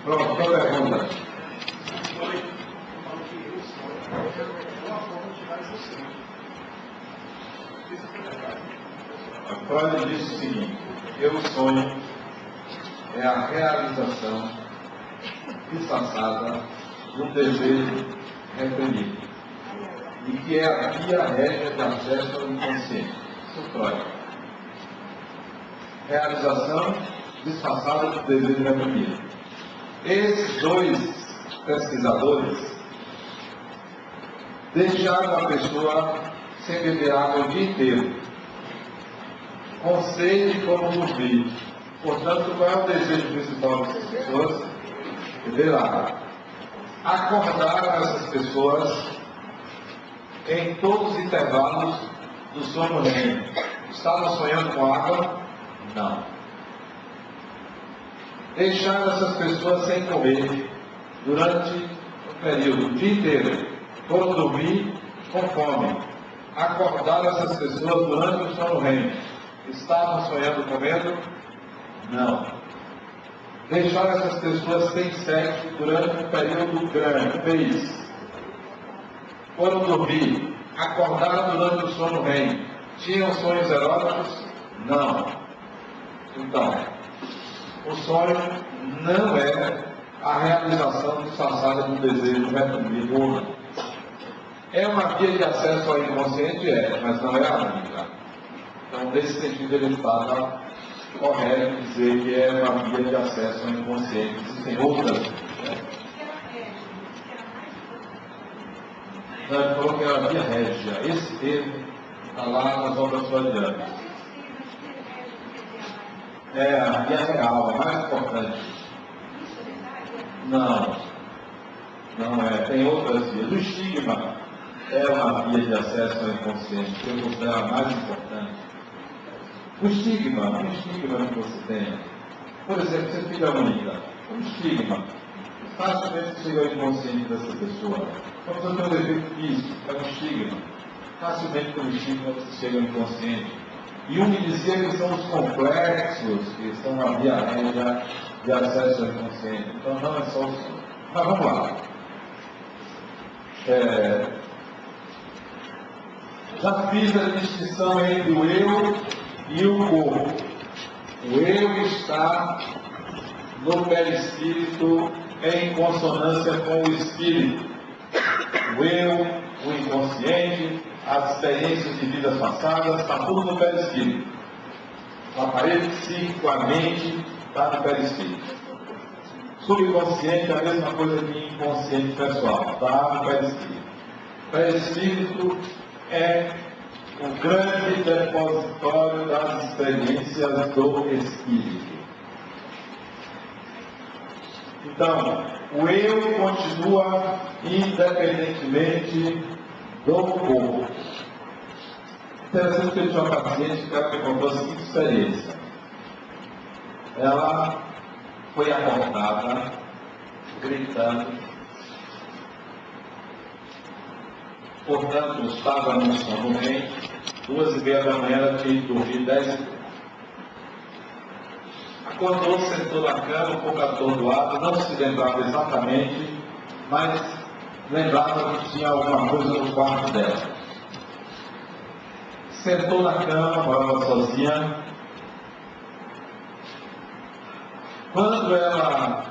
Pronto, qual é a pergunta? A Freud diz o seguinte, que o sonho é a realização disfarçada do desejo reprimido e que é a via régia de acesso ao inconsciente. Isso é Freud. Realização disfarçada do desejo reprimido. Esses 2 pesquisadores deixaram a pessoa sem beber água o dia inteiro, com sede como dormir. Portanto, qual é o desejo principal dessas pessoas? Beber água. Acordaram essas pessoas em todos os intervalos do sono REM. Estavam sonhando com água? Não. Deixaram essas pessoas sem comer durante um período, o dia inteiro. Foram dormir com fome. Acordaram essas pessoas durante o sono REM. Estavam sonhando comendo? Não. Deixaram essas pessoas sem sexo durante um período grande, mês. Foram dormir. Acordaram durante o sono REM. Tinham sonhos eróticos? Não. Então, o sonho não é a realização disfarçada do desejo reprimido ou não. É uma via de acesso ao inconsciente? É, mas não é a única. Então, nesse sentido, ele estava correto dizer que é uma via de acesso ao inconsciente. Existem outras, né? Não, ele falou que era via régia. Esse termo está lá nas obras florianas. É a via real, a mais importante. Não, não é. Tem outras vias. O estigma é uma via de acesso ao inconsciente, que eu considero a mais importante. O estigma que você tem. Por exemplo, você fica única. O estigma facilmente chega ao inconsciente dessa pessoa. Quando você tem um defeito físico, é um estigma. Facilmente pelo estigma você chega ao inconsciente. E um me dizia que são os complexos, que são a via régia de acesso ao inconsciente. Então não é só o som. Mas vamos lá. Já fiz a distinção entre o eu e o corpo. O eu está no perispírito em consonância com o espírito. O eu, o inconsciente, as experiências de vidas passadas, está tudo no perispírito. O aparelho psíquico, a mente, está no perispírito. Subconsciente é a mesma coisa que inconsciente pessoal, está no perispírito. Perispírito é o grande depositório das experiências do espírito. Então, o eu continua independentemente do corpo. Interessante que eu tinha uma paciente que ela me contou a seguinte experiência. Ela foi acordada, gritando. Portanto, estava no sono bem, 2h30 da manhã, ela tinha que dormir 10h. Acordou, sentou na cama, um pouco atordoado, não se lembrava exatamente, mas lembrava que tinha alguma coisa no quarto dela. Sentou na cama, morava sozinha. Quando ela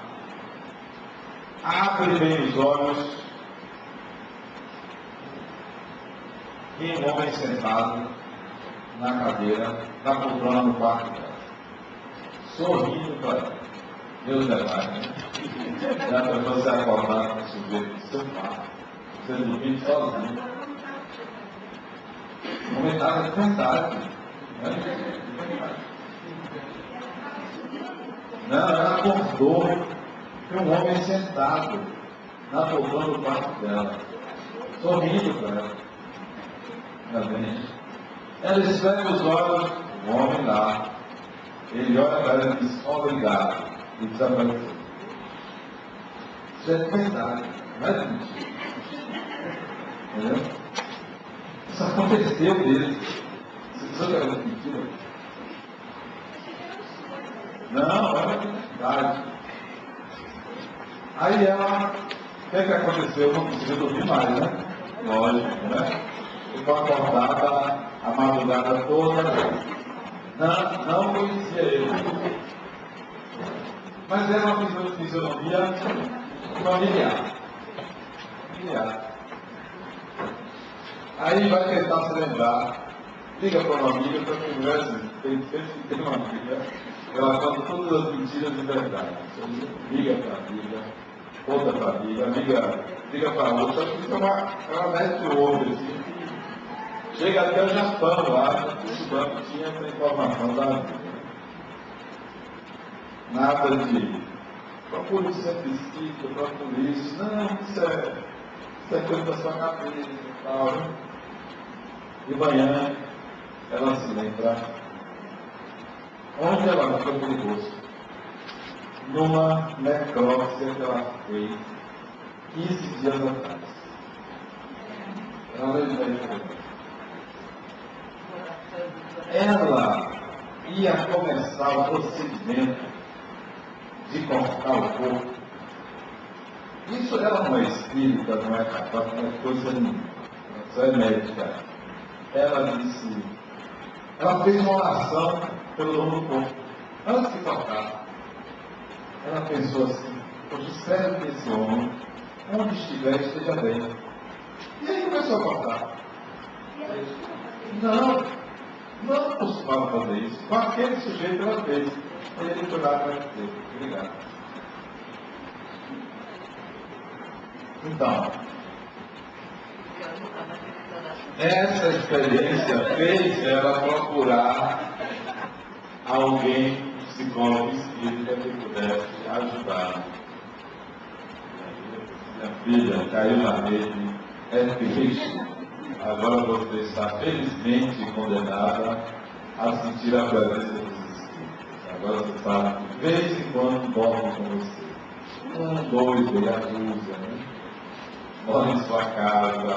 abre bem os olhos, e um homem sentado na cadeira, na poltrona no quarto dela, sorrindo para ela. Meus detalhes, né? Já para você acordar com o sujeito do seu quarto, você dormir sozinho. O homem estava de verdade. Não, ela acordou com um homem sentado na poltrona do quarto dela, sorrindo para ela. Ela esfrega os olhos, o homem lá. Ele olha para ela e diz, obrigado. E desapareceu. Isso é verdade, não é mentira. Entendeu? Isso aconteceu mesmo. Você pensou que era mentira? Não, era verdade. Aí ela, o que aconteceu? Não conseguiu dormir mais, né? Lógico, né? Ficou acordada a madrugada toda, não conhecia ele. Mas era uma fisionomia familiar. Aí vai tentar se lembrar, liga para uma amiga, para que mulher sempre tem uma amiga, ela conta todas as mentiras de verdade. Liga para a amiga, outra para a amiga, liga para a outra, fica uma mete o olho assim. Chega até o Japão lá, o banco tinha essa informação da vida. Nada de procure o seu psiquiatra, procure isso. Não, isso é coisa da sua cabeça e tal. De manhã, ela se lembra onde ela foi perigoso. Numa necrópsia que ela fez 15 dias atrás. Ela lembra isso. Ela ia começar o procedimento de cortar o corpo. Isso ela não é espírita, não é católica, não é coisa nenhuma. Isso é médica. Ela disse, ela fez uma oração pelo nome do corpo. Antes de cortar, ela pensou assim, eu espero que esse homem, onde estiver, esteja bem. E aí começou a cortar. Não costumava fazer isso. Com aquele sujeito ela fez. Aí ele foi lá para dizer, obrigado. Então, essa experiência fez ela procurar alguém, um psicólogo espírita, que pudesse ajudar. Minha filha caiu na rede, é triste. Agora você está felizmente condenada a sentir a presença dos espíritos. Agora você sabe que de vez em quando dorme com você. 1, 2, meia dúzia, né? Mora em sua casa,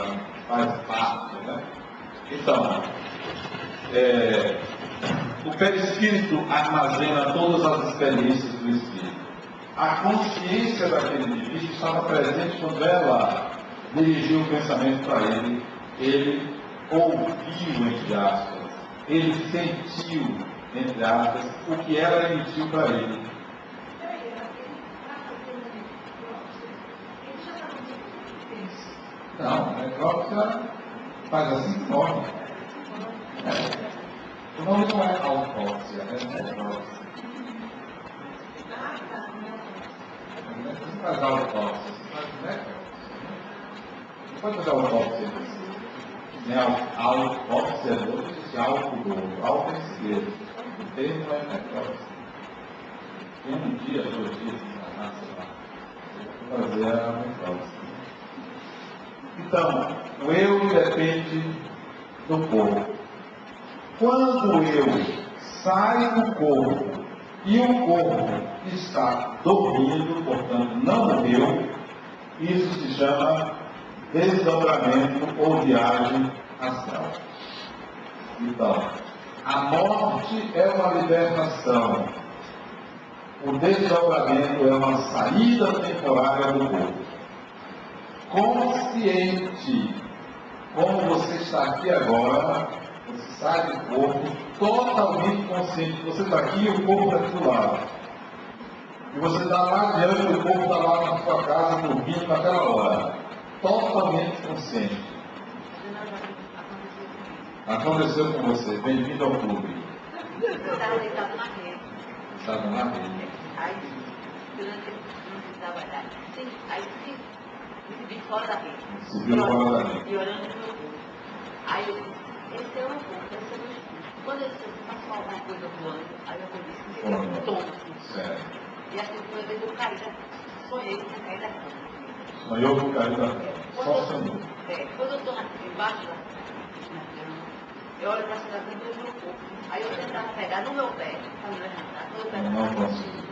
faz parte, né? Então, o perispírito armazena todas as experiências do espírito. A consciência daquele indivíduo estava presente quando ela dirigiu o pensamento para ele. Ele ouviu, entre aspas, ele sentiu, entre aspas, o que ela emitiu para ele. Não, a necrópsia faz assim que morre. O nome não é autópsia, é necrópsia. Você faz autópsia, você faz necrópsia. Não pode fazer autópsia. Autópsia é outro, existe álcool do outro. Álcool é segredo. O termo é necrópsia. Tem um dia, 2 dias, sei lá, fazer a necrópsia. Então, o eu depende do corpo. Quando o eu sai do corpo e o corpo está dormindo, portanto não morreu, isso se chama desdobramento ou viagem astral. Então, a morte é uma libertação. O desdobramento é uma saída temporária do corpo. Consciente, como você está aqui agora, você sai do corpo totalmente consciente. Você está aqui e o corpo está aqui do lado. E você está lá adiante e o corpo está lá na sua casa, dormindo naquela hora. Totalmente consciente. Aconteceu com você. Bem-vindo ao clube. Eu estava deitado na rede. Estava na rede. Aí, durante o trabalhar, aí subi fora da rede. Subiu fora da rede. E olhando para o meu corpo. Aí eu disse, esse é o meu corpo, esse é o meu espírito. Quando eu disse, passou alguma coisa voando, aí eu disse, que é um tom assim. Certo. E a segunda vez eu caí, sonhei que eu caí da cama. Sonhou que caiu da cama. Só sonhou. Quando eu estou embaixo da cama, eu olho para cima do meu corpo. Aí eu tentava pegar no meu pé, para me levantar. Quando eu pego Não consigo.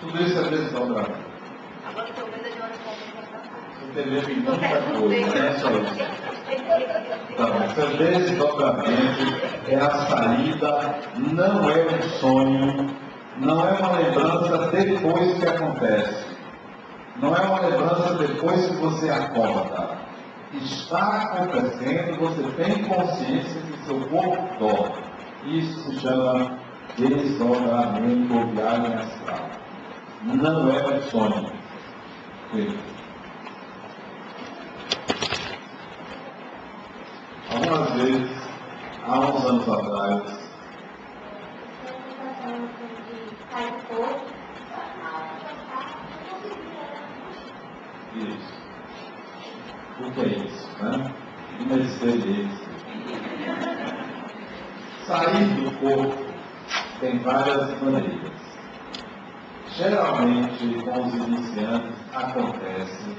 Tudo isso é desdobramento. agora eu estou vendo de olhos para cá. Você teve muita coisa, não é só isso. Então, esse desdobramento é a saída, não é um sonho, não é uma lembrança depois que acontece. Não é uma lembrança depois que você acorda. Está acontecendo, você tem consciência que seu corpo dorme. Isso se chama desdobramento ou viagem astral. Não é um sonho. Algumas vezes, há uns anos atrás, isso. O que é isso, né? Uma experiência. Sair do corpo tem várias maneiras. Geralmente, com os iniciantes, acontece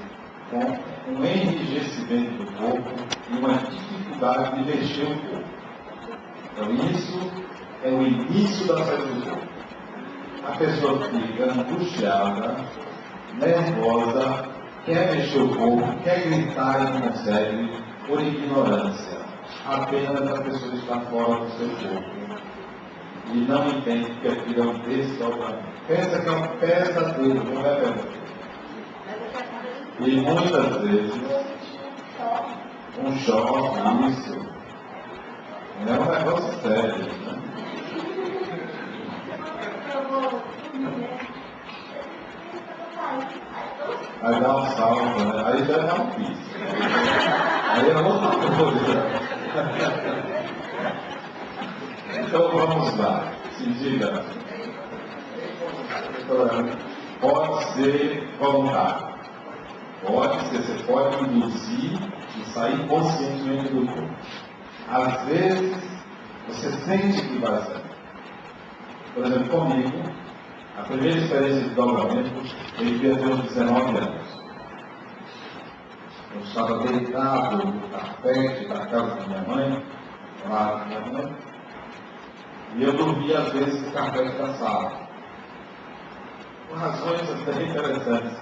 com um enrijecimento do corpo e uma dificuldade de mexer o corpo. Então, isso é o início da saída do corpo. A pessoa fica angustiada, nervosa, quer mexer o corpo, quer gritar e não consegue, por ignorância. Apenas a pessoa está fora do seu corpo e não entende que aquilo é um desdobramento. Pensa que é um pesadelo, não é verdade? E muitas vezes, um choque, isso, é um negócio sério, né? Aí dá um salto, né? Aí já dá um piso. Aí é outra coisa. Então vamos lá. Se diga. Pode ser voluntário. Pode ser, você pode induzir e sair conscientemente do corpo. Às vezes, você sente que vai sair. Por exemplo, comigo, a primeira experiência de dobramento, eu devia ter uns 19 anos. Eu estava deitado no tapete da casa da minha mãe, lá da minha mãe, e eu dormia às vezes no carpete da sala. Por razões bem interessantes.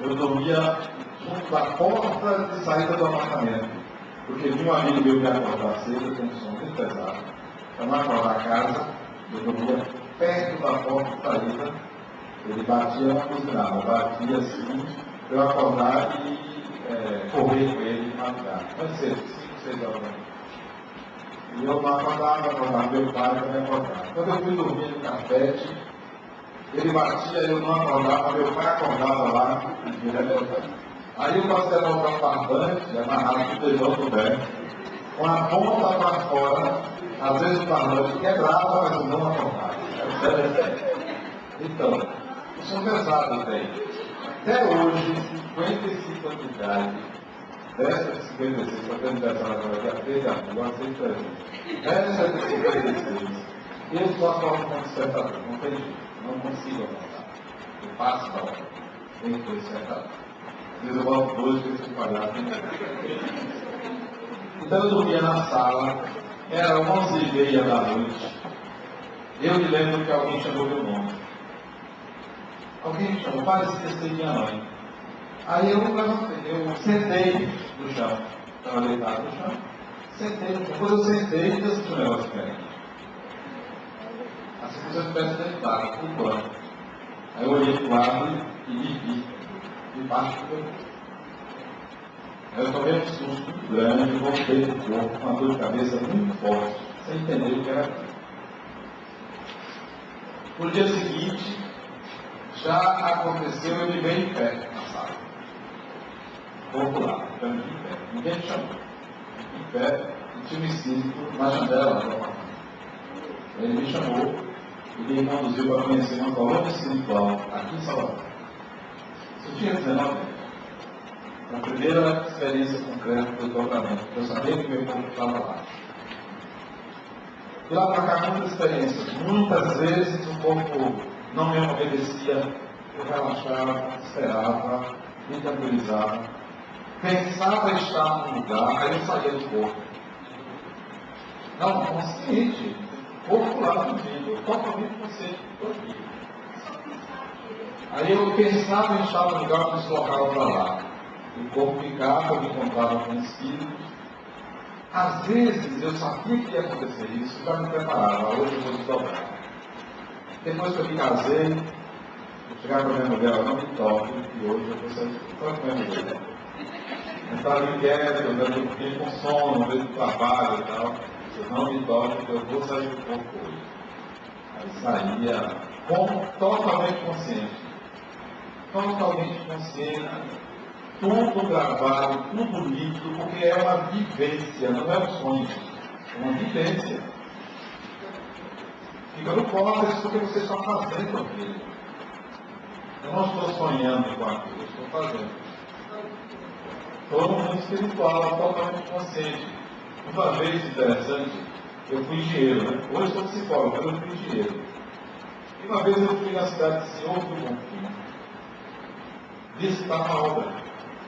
Eu dormia junto da porta de saída do apartamento, porque vinha um amigo meu me acordar cedo, eu tenho um sono muito pesado. Para não acordar a casa, eu dormia perto da porta de saída, ele batia na cozinhada, batia assim, para eu acordar e correr com ele de madrugada. Pode ser 5, 6 horas da manhã. E eu não acordava, meu pai para me acordar. Quando eu fui dormir no carpete, ele batia, eu não acordava, meu pai acordava lá e ele acordava. Aí eu passei a botar um barbante, amarrado com o dedão do pé, com a ponta para fora, às vezes o barbante quebrava, mas eu não acordava. Então, eu sou pesado bem. Até hoje, 55 anos de idade, dessa de 56, para ter aniversário agora, dia 3 de abril, agora 6 de abril. Dessa de 56, eu só acordo com despertador, não tem jeito, não consigo acordar. Eu passo da hora, tem que ter despertador. Às vezes eu boto 2 vezes de palhaço. Então eu dormia na sala, era 11h30 da noite. Eu me lembro que alguém chamou meu nome. Alguém me chamou, parecia ser minha mãe. Aí eu levantei, eu sentei no chão. Estava deitado no chão. Sentei no chão. Quando eu sentei, eu senti um negócio diferente. Assim como se eu estivesse deitado, pulando. Aí eu olhei para o lado e me vi. Debaixo do meu corpo. Aí eu tomei um susto muito grande, voltei do corpo com uma dor de cabeça muito forte, sem entender o que era aquilo. No dia seguinte, já aconteceu, eu me veio em pé na sala. Vou lá, ficando de pé. Ninguém me chamou. Em pé, e tinha um espírito na janela do apartamento. Ele me chamou e me conduziu para conhecer uma colônia espiritual aqui em Salvador. Eu tinha 19 anos. A primeira experiência concreta do dobramento. Eu sabia que meu corpo estava lá. De lá para cá, muitas experiências. Muitas vezes o corpo não me obedecia, eu relaxava, esperava, me tranquilizava, pensava estar num lugar, aí eu saía do corpo. Não, consciente, o corpo lá comigo, totalmente consciente, estou aqui. Aí eu pensava em estar no lugar, eu me deslocava para lá. O corpo ficava, eu me encontrava com espíritos. Às vezes eu sabia que ia acontecer isso, já me preparava, hoje eu vou desdobrar. Depois que eu me casei, eu chegava para minha mulher, ela não me toque, e hoje eu vou sair com minha mulher. Eu estava inquieto, eu fiquei com sono, no meio do trabalho e tal. Eu não me toque, eu vou sair do corpo hoje. Aí saía totalmente consciente. Totalmente consciente, tudo gravado, tudo líquido, porque é uma vivência, não é um sonho, é uma vivência. Fica no córtex porque você está fazendo aquilo. Eu não estou sonhando com aquilo, eu estou fazendo. Estou no mundo espiritual, totalmente consciente. Uma vez, interessante, eu fui engenheiro, né? Hoje sou psicólogo, mas eu fui engenheiro. E uma vez eu fui na cidade de Senhor do Bonfim visitar uma obra,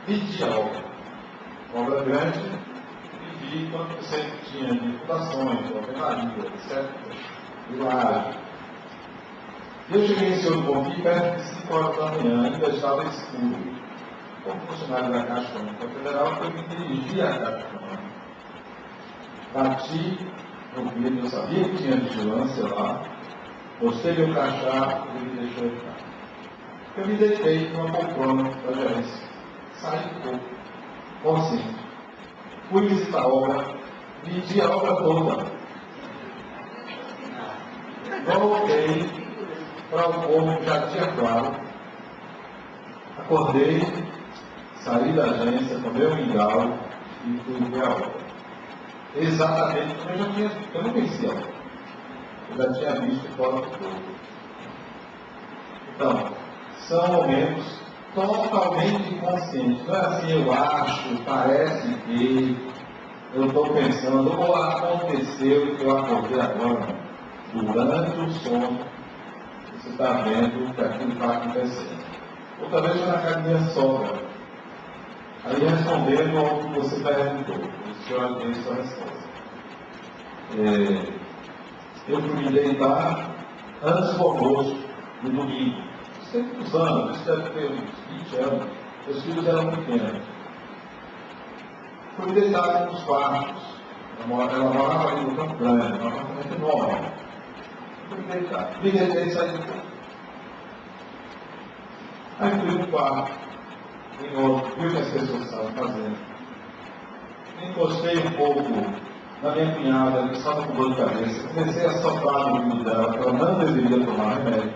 medir a obra grande, e vi quanto você tinha de fundações, alvenaria, etc. Milagre. Eu cheguei em Senhor do Bonfim perto de 5 horas da manhã, ainda estava escuro. Como funcionário da Caixa Econômica Federal, eu me dirigi à Caixa Econômica. Bati no vidro, eu sabia que tinha vigilância lá, postei meu crachá e ele me deixou entrar. Eu me deitei numa poltrona da gerência, saí do corpo, consciente. Fui visitar a obra, medi a obra toda. Voltei para o corpo, já tinha claro. Acordei, saí da agência, tomei um mingau e fui ver a obra. Exatamente como eu não conhecia a obra. Eu já tinha visto fora do corpo. Então, são momentos totalmente consciente. Não é assim, eu acho, parece que, eu estou pensando, ou aconteceu que eu acordei agora. Durante o sono, você está vendo que aquilo está acontecendo. Ou talvez na casa da minha sogra. Aí respondendo ao que você perguntou, o senhor tem sua resposta. Eu fui me deitar antes do almoço, no domingo. Isso tem muitos anos, isso deve ter uns 20 anos. Meus filhos eram pequenos. Fui me deitar nos quartos. Ela morava ali no Campo Grande, um apartamento enorme. Fui me deitar. Me deitei e saí do quarto. Aí fui no quarto, em outro, vi o que as pessoas estavam fazendo. Encostei um pouco na minha cunhada, que estava com dor de cabeça. Comecei a soprar no ouvido dela, que ela não deveria tomar remédio.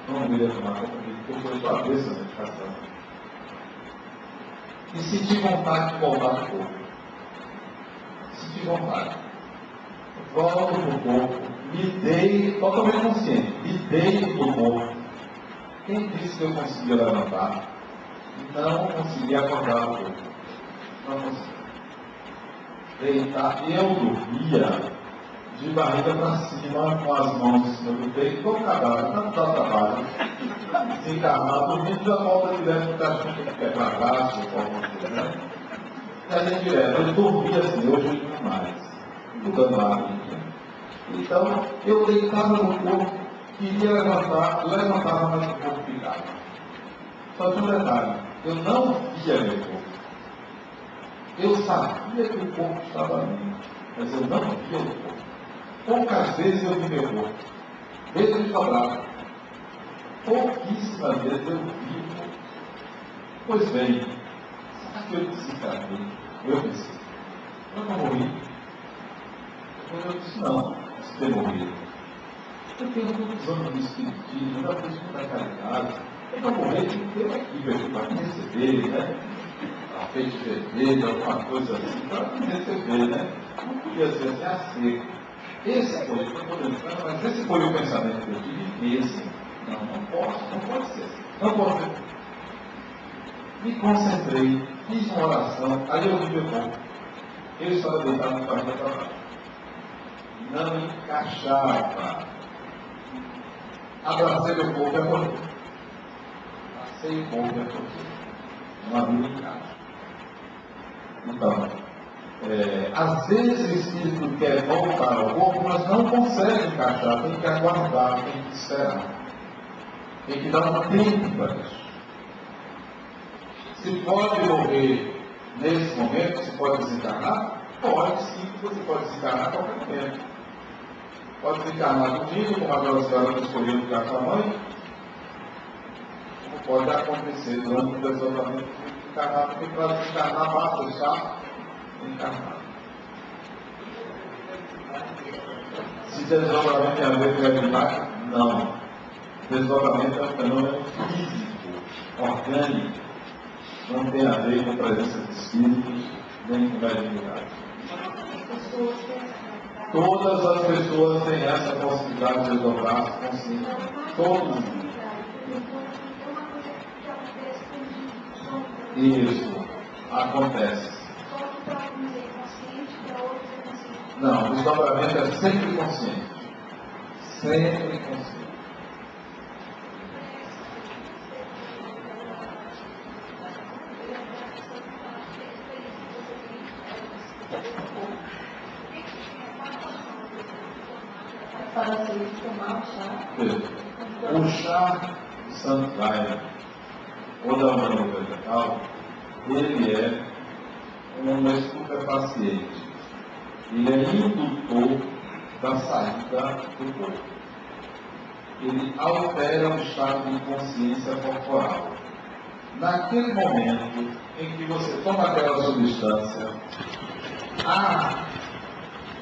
Não deveria tomar remédio, porque foi sua cabeça na medicação. E senti vontade de voltar para o corpo. Senti vontade. Volto para o corpo, me dei, totalmente consciente, me dei no corpo. Quem disse que eu conseguia levantar? Não conseguia acordar o corpo. Não conseguia. Deitar, eu dormia de barriga para cima, com as mãos em cima do peito, todo cadáver, tanto dá trabalho. Desencarnar, dormindo já volta direto no cachorro que quer para braço, ou alguma coisa, né? E a gente direto, eu dormia assim, hoje eu não mais. Mudando a água. Então, eu deitava no corpo, queria levantar, levantava, mas o corpo ficava. Só de um detalhe, eu não via meu corpo. Eu sabia que o corpo estava ali, mas eu não via o corpo. Poucas vezes eu vi meu corpo, mesmo de dobrado. Pouquíssimas vezes eu vi o corpo. Pois bem, sabe que eu desencarnei? Eu pensei, eu não morri. Depois eu disse, não, você tem morrido. Eu tenho muitos anos de espiritismo, eu já fiz muita caridade. Eu não morri, eu aqui, meu, para me receber, né? A peixe vermelho, alguma coisa assim, para me receber, né? Não podia ser assim, a seco. Esse foi, mas esse foi o pensamento que eu tive, esse. Não pode ser. Não pode ser. Me concentrei, fiz uma oração, aí eu vi meu corpo. Eu estava deitado no quarto de trabalho. Não encaixava. Abracei meu corpo e acordei. Abracei o corpo e acordei. Não havia encaixe. Então, às vezes o espírito quer voltar ao corpo, mas não consegue encaixar, tem que aguardar, tem que esperar. Tem que dar um tempo para isso. Se pode morrer nesse momento, se pode desencarnar? Pode sim, você pode desencarnar a qualquer momento. Pode desencarnar domingo, como aquela senhora que escolheu ficar com a mãe, como pode acontecer durante o desdobramento de desencarnar, porque para desencarnar basta estar encarnado. Se desdobramento tem a ver com a realidade, não. Desdobramento é um fenômeno físico, orgânico. Não tem a ver com a presença de espíritos, nem com a mediunidade. Todas as pessoas têm essa possibilidade de desdobrar consciente. Todos. Isso acontece. Não, o desdobramento é sempre consciente. Sempre consciente. Para se tomar o chá. O chá de Santo Daime, ou da Humana Vegetal, ele é um estupefaciente. Ele é indutor da saída do corpo. Ele altera o estado de consciência corporal. Naquele momento em que você toma aquela substância, há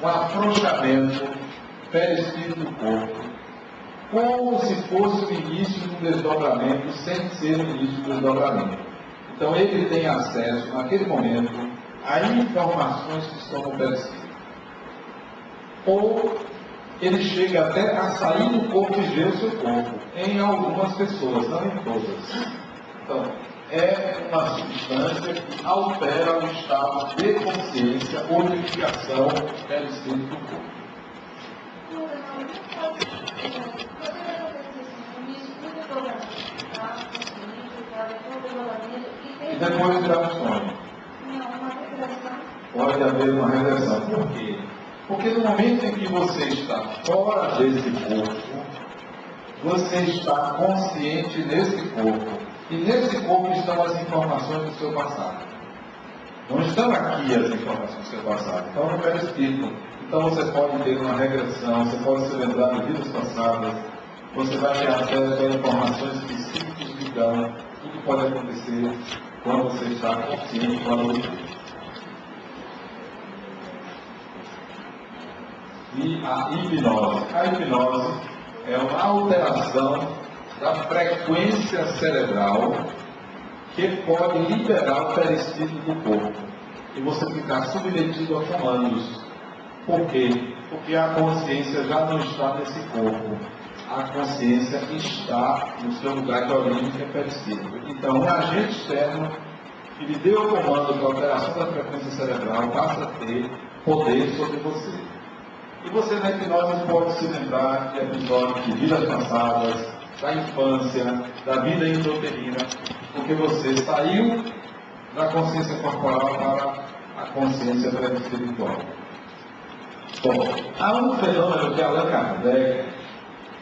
um afrouxamento perispírito do corpo, como se fosse o início de um desdobramento, sem ser o início do desdobramento. Então ele tem acesso, naquele momento, a informações que estão no perispírito. Ou ele chega até a sair do corpo e ver o seu corpo, em algumas pessoas, não em todas. Então, é uma substância que altera o estado de consciência ou de unificação perispírito do corpo. E depois virar um sonho. Pode haver uma regressão. Por quê? Porque no momento em que você está fora desse corpo, você está consciente nesse corpo. E nesse corpo estão as informações do seu passado. Não estão aqui as informações do seu passado, estão no perispírito. Então você pode ter uma regressão, você pode se lembrar de vidas passadas, você vai ter acesso a informações que espíritos lhe dão. Tudo pode acontecer quando você está consciente do valor de Deus. E a hipnose. A hipnose é uma alteração da frequência cerebral que pode liberar o perispírito do corpo e você ficar submetido a comandos. Por quê? Porque a consciência já não está nesse corpo. A consciência está no seu lugar de origem, que é perispírito. Então, um agente externo que lhe deu o comando de alteração da frequência cerebral passa a ter poder sobre você. E você na hipnose pode se lembrar de episódios de vidas passadas, da infância, da vida intrauterina, porque você saiu da consciência corporal para a consciência pré-espiritual. Bom, há um fenômeno que Allan Kardec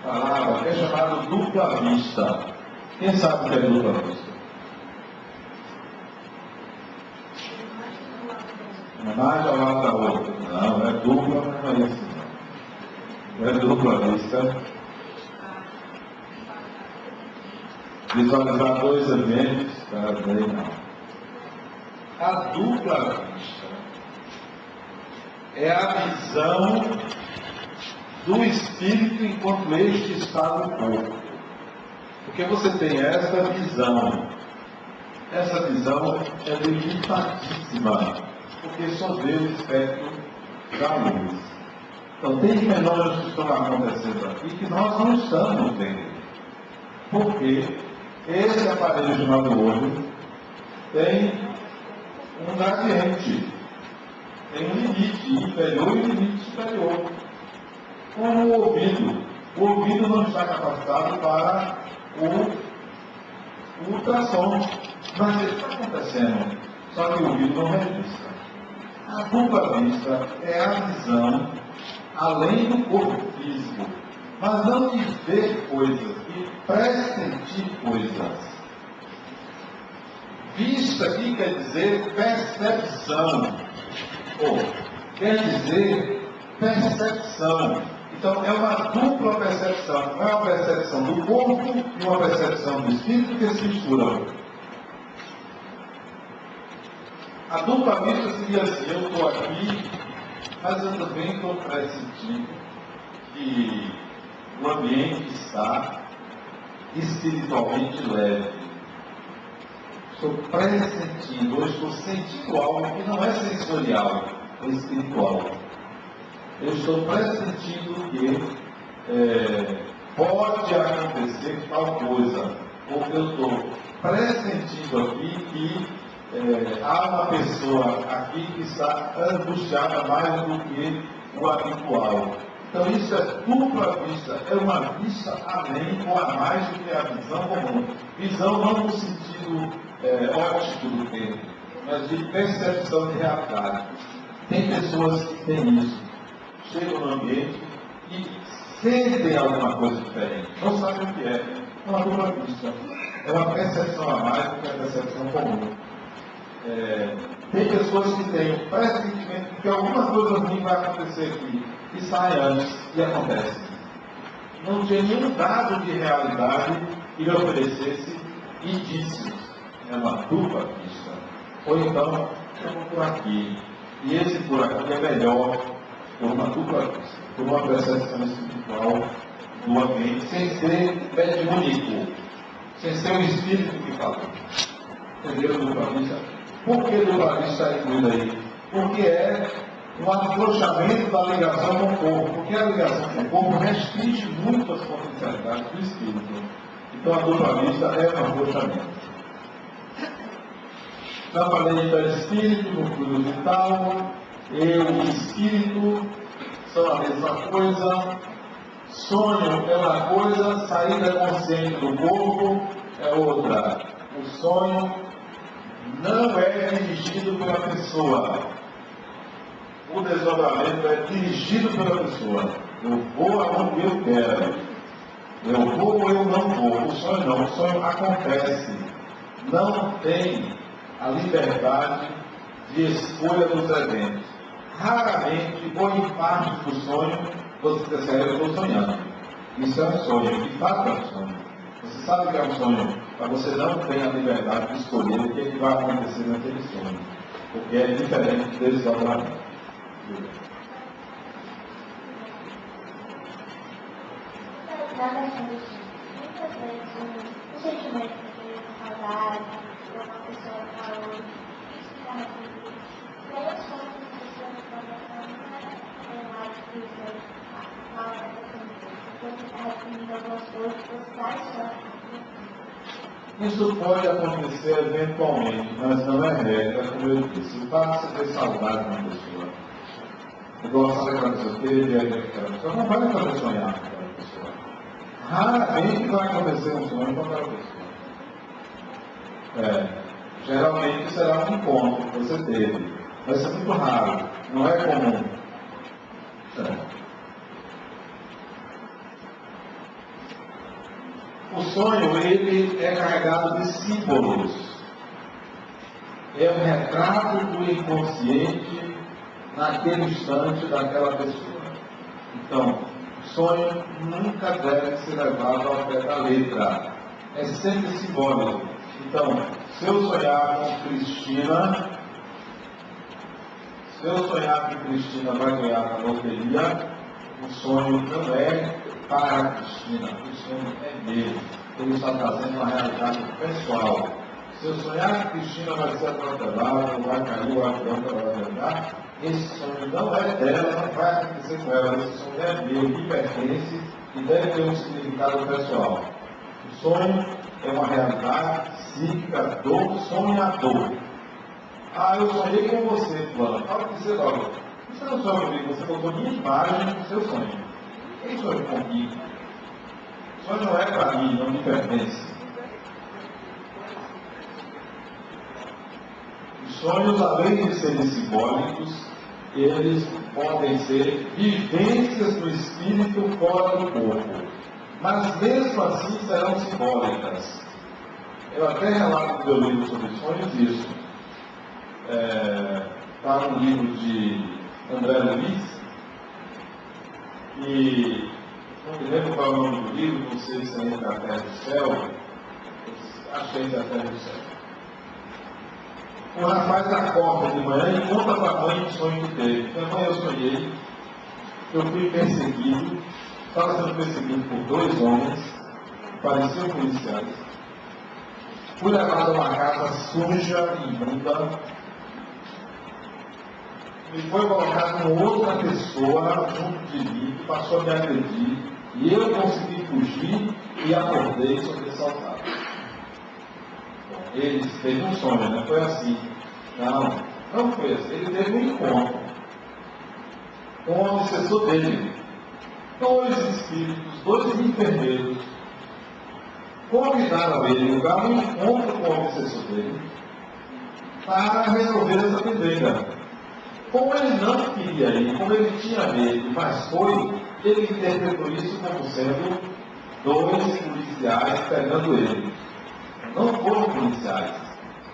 falava, que é chamado dupla vista. Quem sabe o que é dupla vista? Uma imagem ao lado da outra. Não, é dupla, mas não é isso não. Não é dupla vista. Visualizar dois ambientes, não. A dupla vista é a visão do espírito enquanto este está no corpo. Porque você tem essa visão. Essa visão é limitadíssima, porque só vê o espectro da luz. Então tem fenômenos que estão acontecendo aqui que nós não estamos vendo. Porque esse aparelho chamado olho tem um gradiente, tem um limite inferior e um limite superior. Como o ouvido não está capacitado para o ultrassom, mas isso está acontecendo, só que o ouvido não registra. A dupla vista é a visão além do corpo físico, mas não de ver coisas, de pressentir coisas. Vista aqui quer dizer percepção, ou quer dizer percepção. Então é uma dupla percepção, não é uma percepção do corpo e uma percepção do espírito que se misturam. A dupla vista seria assim: eu estou aqui, mas eu também estou pressentindo que o ambiente está espiritualmente leve. Estou pressentindo, ou estou sentindo algo que não é sensorial, é espiritual. Eu estou pressentindo que pode acontecer tal coisa, ou eu estou pressentindo aqui que há uma pessoa aqui que está angustiada mais do que o habitual. Então isso é dupla vista, é uma vista além ou a mais do que a visão comum. Visão não no sentido óptico do termo, mas de percepção de realidade. Tem pessoas que têm isso, chegam no ambiente e sentem alguma coisa diferente, não sabem o que é uma dupla vista, é uma percepção a mais do que a percepção comum. Tem pessoas que têm o pressentimento de que alguma coisa ruim vai acontecer aqui e sai antes e acontece. Não tinha nenhum dado de realidade que lhe oferecesse indícios. É uma dupla vista. Ou então, eu vou por aqui. E esse por aqui é melhor por uma dupla vista, por uma percepção espiritual do ambiente, sem ser mediúnico, sem ser um espírito que fala. Entendeu? Dupla vista. Por que dupla vista está incluída aí? Porque é um afrouxamento da ligação com o corpo, porque a ligação com o corpo restringe muito as potencialidades do espírito. Então a dupla vista é um afrouxamento. Já falei do espírito, no fluido vital, eu e espírito são a mesma coisa. Sonho é uma coisa, saída consciente do corpo é outra. O sonho não é dirigido pela pessoa. O desdobramento é dirigido pela pessoa. Eu vou aonde eu quero. Eu vou ou eu não vou. O sonho não. O sonho acontece. Não tem a liberdade de escolha dos eventos. Raramente, ou em parte do sonho, você percebe: eu estou sonhando. Isso é um sonho. De fato é um sonho. Você sabe que é um sonho, mas você não tem a liberdade de escolher o que vai acontecer naquele sonho. Porque é diferente do desdobramento. Nada muitas vezes um sentimento de saudade, de uma pessoa para outra, isso que dá muito. E aí as coisas que você não pode mais que isso, na hora da família. Você está reprimindo algumas coisas, você está chorando. Isso pode acontecer eventualmente, mas não é regra, como eu disse. O fato de você ter saudade de uma pessoa, igual sabe aquela pessoa teve, aquela pessoa não vai fazer sonhar com aquela pessoa. Raramente vai acontecer um sonho com aquela pessoa. Geralmente será um encontro que você teve. Vai ser muito raro, não é comum. O sonho, ele é carregado de símbolos. É um retrato do inconsciente naquele instante daquela pessoa. Então, o sonho nunca deve ser levado ao pé da letra. É sempre simbólico. Então, se eu sonhar com Cristina, se eu sonhar que Cristina vai ganhar na loteria, o sonho não é para a Cristina, o sonho é meu. Ele está trazendo uma realidade pessoal. Se eu sonhar que Cristina vai ser atropelada, vai cair o avião que ela vai ganhar, esse sonho não é dela, não vai acontecer com ela. Esse sonho é meu, me pertence e deve ter um significado pessoal. O sonho é uma realidade psíquica do sonhador. Ah, eu sonhei com você, fulano. Fala que você logo. Você não sonhou comigo, você botou minha imagem no seu sonho. Quem sonhou comigo? O sonho não é para mim, não me pertence. Os sonhos, além de serem simbólicos, eles podem ser vivências do espírito fora do corpo. Mas mesmo assim serão simbólicas. Eu até relato no meu livro sobre sonhos isso. Está no livro de André Luiz, e não me lembro qual é o nome do livro, não sei se é Entre a Terra e o Céu, achei Entre a Terra e o Céu. O rapaz acorda de manhã e conta para a mãe o sonho que teve. Minha mãe, eu sonhei, eu fui perseguido, estava sendo perseguido por 2 homens, pareciam policiais. Fui levado a uma casa suja e imunda. Me foi colocado com outra pessoa junto de mim, que passou a me agredir, e eu consegui fugir e acordei e sou assaltado. Ele teve um sonho, né? Foi assim. Não foi assim. Ele teve um encontro com o obsessor dele. 2 espíritos, 2 enfermeiros, convidaram ele a um encontro com o obsessor dele para resolver essa pendeira. Como ele não queria ir, como ele tinha medo, mas foi, ele interpretou isso como sendo 2 policiais pegando ele. Não foram policiais.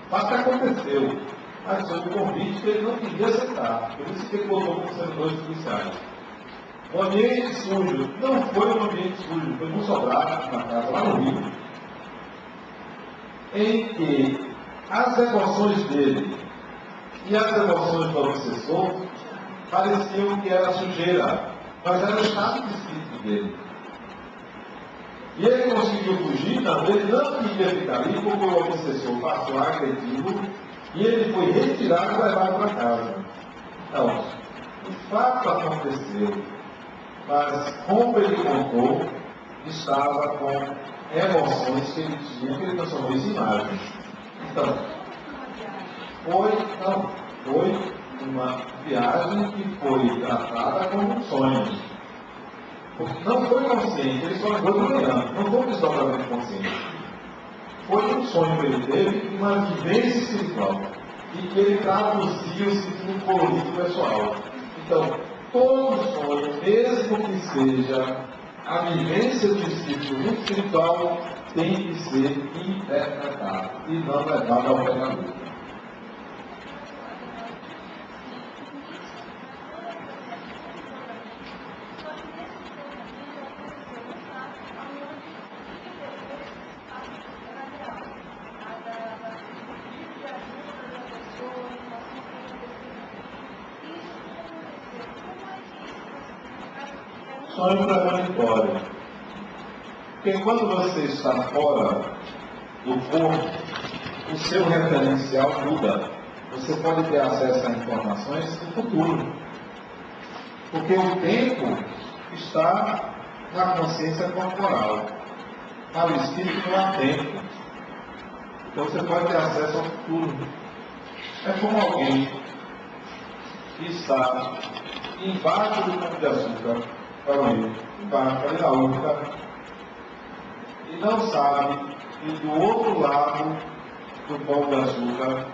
Mas que aconteceu. Mas foi um convite que ele não queria aceitar. Por isso que ele botou como sendo 2 policiais. O ambiente sujo não foi um ambiente sujo, foi um sobrado na casa lá no Rio, em que as emoções dele e as emoções do obsessor pareciam que era sujeira, mas era o estado de espírito dele. E ele conseguiu fugir, não, ele não queria ficar ali, porque o obsessor passou agredido e ele foi retirado e levado para casa. Então, o fato aconteceu, mas como ele contou, estava com emoções que ele tinha, que ele transformou isso em imagens. Então, Foi uma viagem que foi tratada como um sonho. Não foi consciente, ele só foi brilhando, não foi um desdobramento consciente. Foi um sonho que ele teve, uma vivência espiritual, e que ele traduziu segundo um colorido pessoal. Então, todo sonho, mesmo que seja a vivência do espírito muito espiritual, tem que ser interpretado e não levado ao pé da luta. Sonho premonitório. Porque quando você está fora do corpo, o seu referencial muda. Você pode ter acesso a informações do futuro. Porque o tempo está na consciência corporal. Para o espírito não há tempo. Então você pode ter acesso ao futuro. É como alguém que está embaixo do campo de açúcar, embaixo ali na urca, e não sabe que do outro lado do pão de açúcar,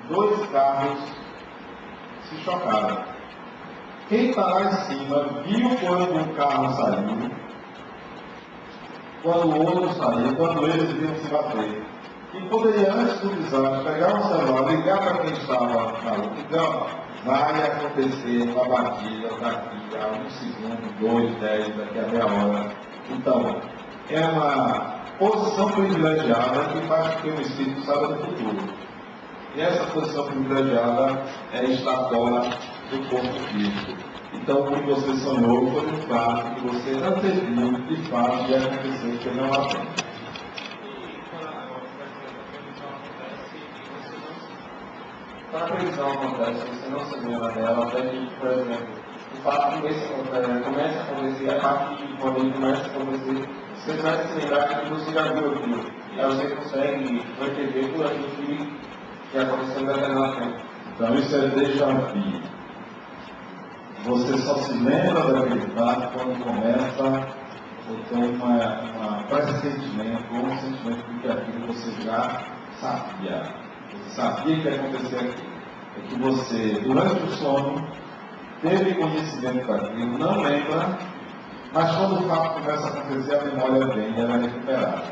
2 carros se chocaram. Quem está lá em cima viu quando um carro saiu, quando o outro saiu, quando eles viram se bater. E poderia, antes do desastre, pegar um celular, ligar para quem estava na rua. Então, vai acontecer uma batida daqui a 1 segundo, 2, 10, daqui a meia hora. Então, é uma posição privilegiada que faz com que o espírito saiba do futuro. E essa posição privilegiada é estar fora do corpo físico. Então, o que você sonhou foi um fato que você anteviu de fato de acontecer, que não acontece. Quando a previsão acontece, você não se lembra dela, até que, por exemplo, o fato que esse começa a acontecer, a parte que quando ele começa a acontecer, você começa a se lembrar que você já viu aquilo. Aí você consegue entender tudo aquilo que aconteceu em determinado tempo. Então isso é déjà vu. Você só se lembra daquele fato quando começa a ter um pressentimento ou um sentimento de que aquilo você já sabia. Você sabia que ia acontecer aquilo. É que você, durante o sono, teve conhecimento daquilo, não lembra, mas quando o fato começa a acontecer, a memória vem e ela é recuperada.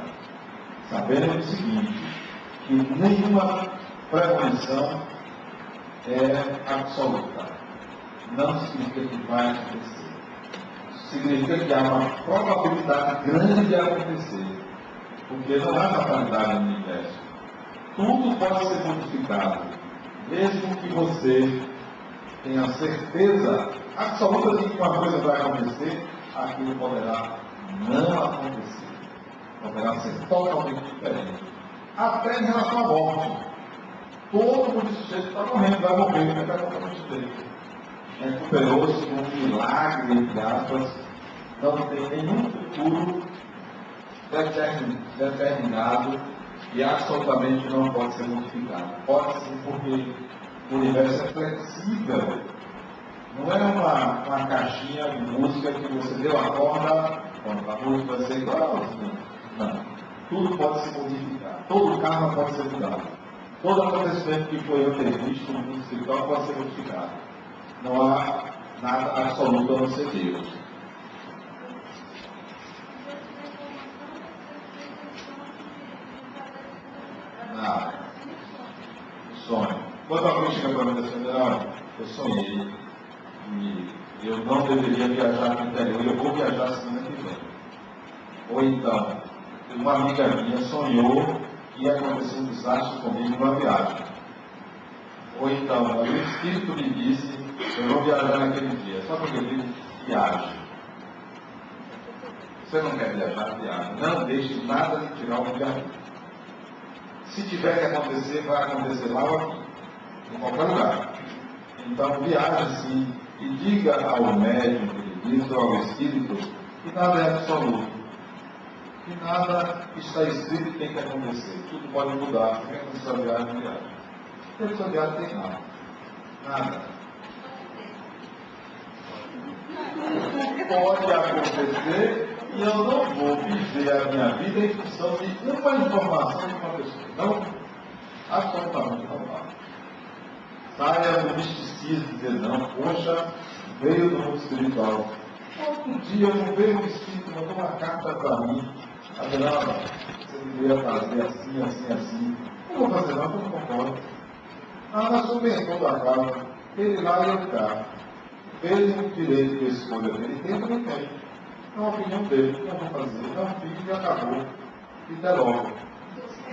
Sabendo o seguinte, que nenhuma premonição é absoluta. Não significa que vai acontecer. Significa que há uma probabilidade grande de acontecer. Porque não há fatalidade no universo. Tudo pode ser modificado. Mesmo que você tenha certeza absoluta de que uma coisa vai acontecer, aquilo poderá não acontecer. Poderá ser totalmente diferente. Até em relação à morte. Todo mundo sujeito está morrendo, vai morrer, vai ficar totalmente diferente. Recuperou-se com um milagre, entre aspas, não tem nenhum futuro determinado e absolutamente não pode ser modificado. Pode ser porque o universo é flexível. Não é uma caixinha de música que você deu a corda, a música vai ser igual. Não. Tudo pode se modificar. Todo karma pode ser mudado. Todo acontecimento que foi antevisto no mundo espiritual pode ser modificado. Não há nada absoluto a não ser Deus. Nada. Sonho. Quando alguém chega para mim e diz, olha, eu sonhei e eu não deveria viajar para o interior, eu vou viajar semana que vem. Ou então, uma amiga minha sonhou que ia acontecer um desastre comigo numa viagem. Ou então, o espírito me disse, eu vou viajar naquele dia, só porque eu digo, viagem. Você não quer viajar, viaja. Não deixe nada de tirar o livre-arbítrio. Se tiver que acontecer, vai acontecer lá ou aqui, em qualquer lugar. Então, viaje sim e diga ao médium que lhe diz, ou ao espírito, que nada é absoluto. Que nada está escrito que tem que acontecer. Tudo pode mudar. Se quer acontecer a viagem, viagem. Pessoa viada tem nada. Nada. Pode acontecer e eu não vou viver a minha vida em função de uma informação de uma pessoa. Não, absolutamente não vale. Saia do misticismo, dizer não, poxa, veio do mundo espiritual. Outro dia eu veio um espírito, mandou uma carta para mim, Adriana, você deveria fazer assim, assim, assim. Não vou fazer não, porque eu não concordo. Nós somos mentor da casa, ele lá e eu cá. Ele tem o direito de escolha dele, tem ou não tem. É uma opinião dele, não vou fazer. Então, filho, e acabou. E até logo.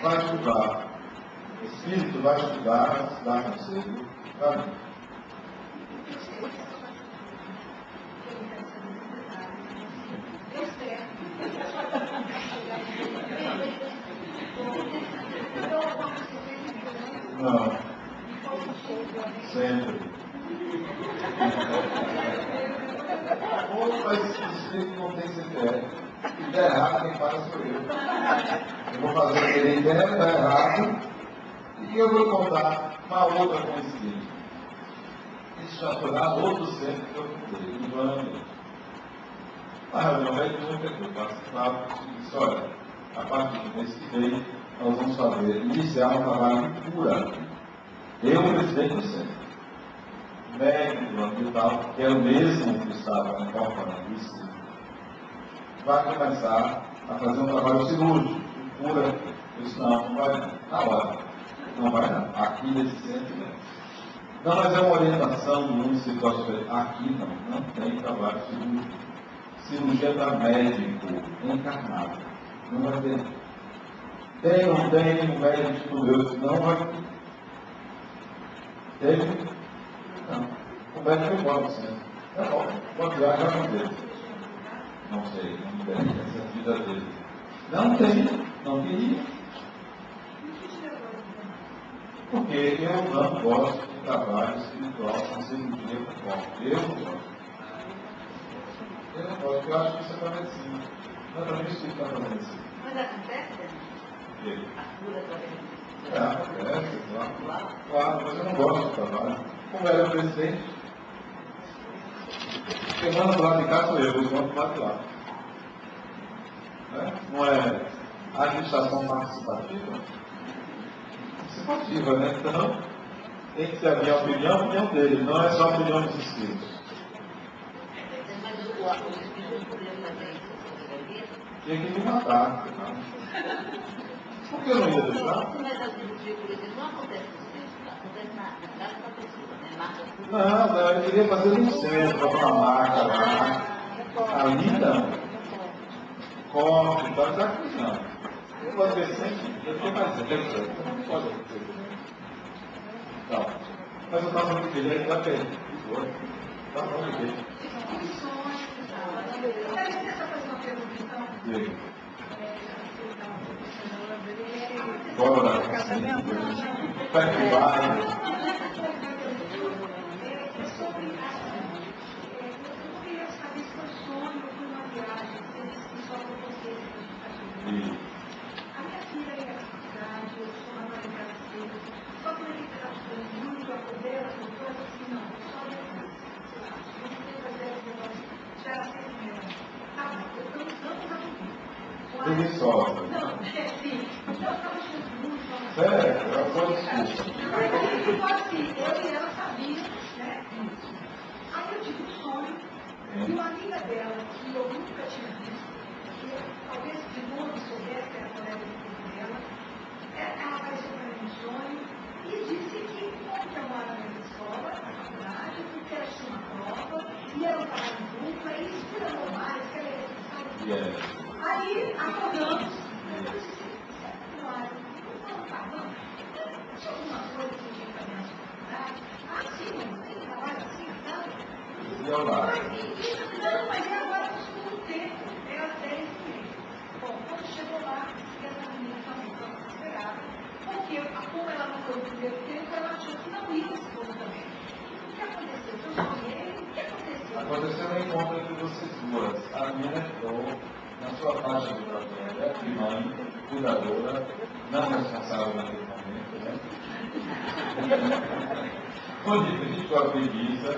Vai estudar. O espírito vai estudar, dar conselho para mim. Não. Sempre. Mas o espírito não tem CPF. Se der errado, quem faz sou eu. Eu vou fazer o que ele der, der errado. E eu vou contar uma outra coincidência. Isso já foi lá no outro centro que eu fundei, em Joana. A reunião médica que eu participava, disse, olha, a partir do mês que vem, nós vamos fazer, iniciar um trabalho de cura. Eu, presidente do centro. Médico do hospital, que é o mesmo que estava incorporando isso, vai começar a fazer um trabalho cirúrgico, de cura. Eu disse, não vai não. Na hora. Não vai não. Aqui nesse centro não. Não, mas é uma orientação do município hospitalar. Aqui não tem trabalho cirúrgico. Cirurgia para médico encarnado. Não vai ter. Tem ou não tem, o médico estudou, não vai ter. Teve? Não. O médico foi embora do centro. É bom, pode viajar já não dele. Não sei, não tem, essa é a vida dele. Não tem, não queria. Porque eu não gosto de trabalho espiritual com cirurgia com corpo. Eu não gosto. Eu não gosto, porque eu acho que isso é para medicina. Não é para mim isso para medicina. Mas acontece, né? A cura também. Acontece, claro. Claro, mas eu não gosto de trabalho. Como era o presidente, quem manda do lado de cá sou eu mando do lado de lá. Não é administração participativa? Participativa, né? Então, tem que ser a minha opinião dele, não é só a opinião dos espíritos. Mas o espírito poderia fazer isso? Tinha que me matar. Por que eu não ia deixar? Mas a cirurgia, por exemplo, não acontece no centro, acontece na casa da pessoa, né? Marca. Não, eu queria fazer no centro, botar uma marca lá. Ali não. Corte, tá, já que não. Eu vou ver sempre, eu tenho mais tempo, não pode acontecer. Não. Mas eu estava no direito da pele. Tá bom, ninguém. Bora lá. Vai que vai. A minha filha ia à faculdade, eu sou uma cedo, só que ele está estudando muito, a poder, as doutoras, assim, não, só depois, sei lá, não sei fazer as negócios, já era 6 meses. Tá bom, vamos a Preguiçosa. Não, sim, então eu estava estudando muito, Sério, eu sou desculpa. mas tipo assim, eu e ela sabíamos, né, isso. Aí eu tive um sonho, e uma amiga dela, que eu nunca tinha visto, talvez de novo soubesse que era colega de filho dela, ela apareceu para mim no sonho e disse que como eu moro na mesma escola, na faculdade, porque ela tinha uma prova, e ela estava em dupla, e isso tudo é normal, isso é responsável. Aí acordamos, eu disse, tinha alguma coisa que eu tinha que fazer na faculdade? Ah, sim, mas ele trabalha assim, sabe? Não, mas agora no segundo tempo, era 10 meses. Bom, quando chegou lá, essa menina também estava desesperada, porque como ela não foi no primeiro tempo, ela achou que não ia no segundo também. O que aconteceu? Eu sonhei, o que aconteceu? Aconteceu um encontro entre vocês duas. A menina entrou na sua faixa de trabalho, é mãe, cuidadora, não responsável naquele momento, né? Conivente com a preguiça,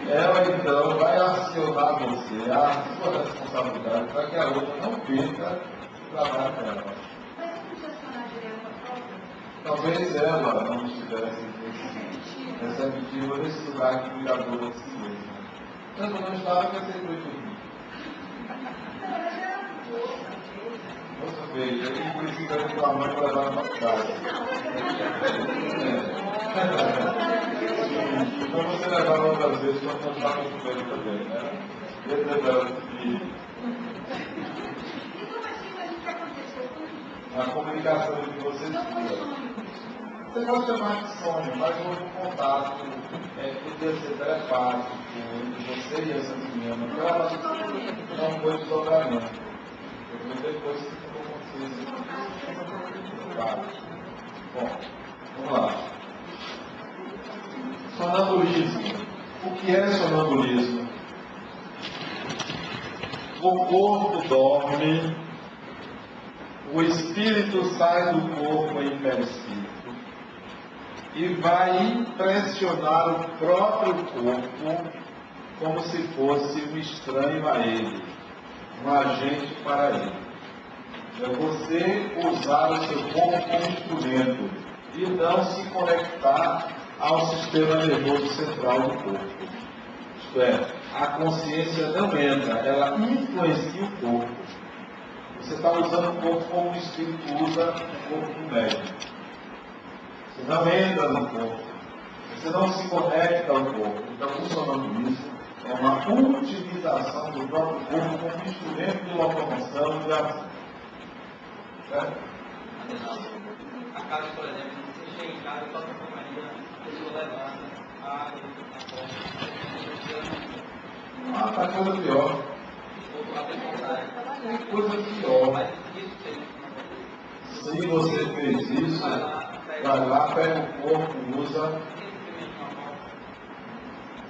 ela então vai acionar você, a sua responsabilidade, para que a outra não perca o trabalho dela. Mas se não gestionar direto a própria? Talvez ela não estivesse receptiva nesse lugar de cuidadora de si mesma. Tanto não estava que ia ser prejuízo. Moça feia, e precisa reclamar para levar para casa. Então você levava outras vezes quando não estava com ele também, né? E dizer para ela que Então, assim, mas o que aconteceu? a comunicação entre vocês. Não foi sonho. Você pode chamar de sonho, mas houve um contato, podia ser telepático entre você e essa menina, então ela não foi desdobramento. Depois que ficou consciência. Bom, vamos lá. Sonambulismo. O que é sonambulismo? O corpo dorme, o espírito sai do corpo em perispírito e vai impressionar o próprio corpo como se fosse um estranho a ele, um agente para ele. É você usar o seu corpo como instrumento e não se conectar ao sistema nervoso central do corpo. Isto é, a consciência não entra, ela influencia o corpo. Você está usando o corpo como o espírito usa o corpo do médico. Você não entra no corpo, você não se conecta ao corpo. Então, o sonambulismo é uma utilização do próprio corpo como instrumento de locomoção e de ação. Certo? A casa, por exemplo, você chega em casa e toca a companhia, a pessoa levanta, a água, a Tá coisa pior. Tem coisa pior. Se você fez isso, vai lá, pega o corpo, usa.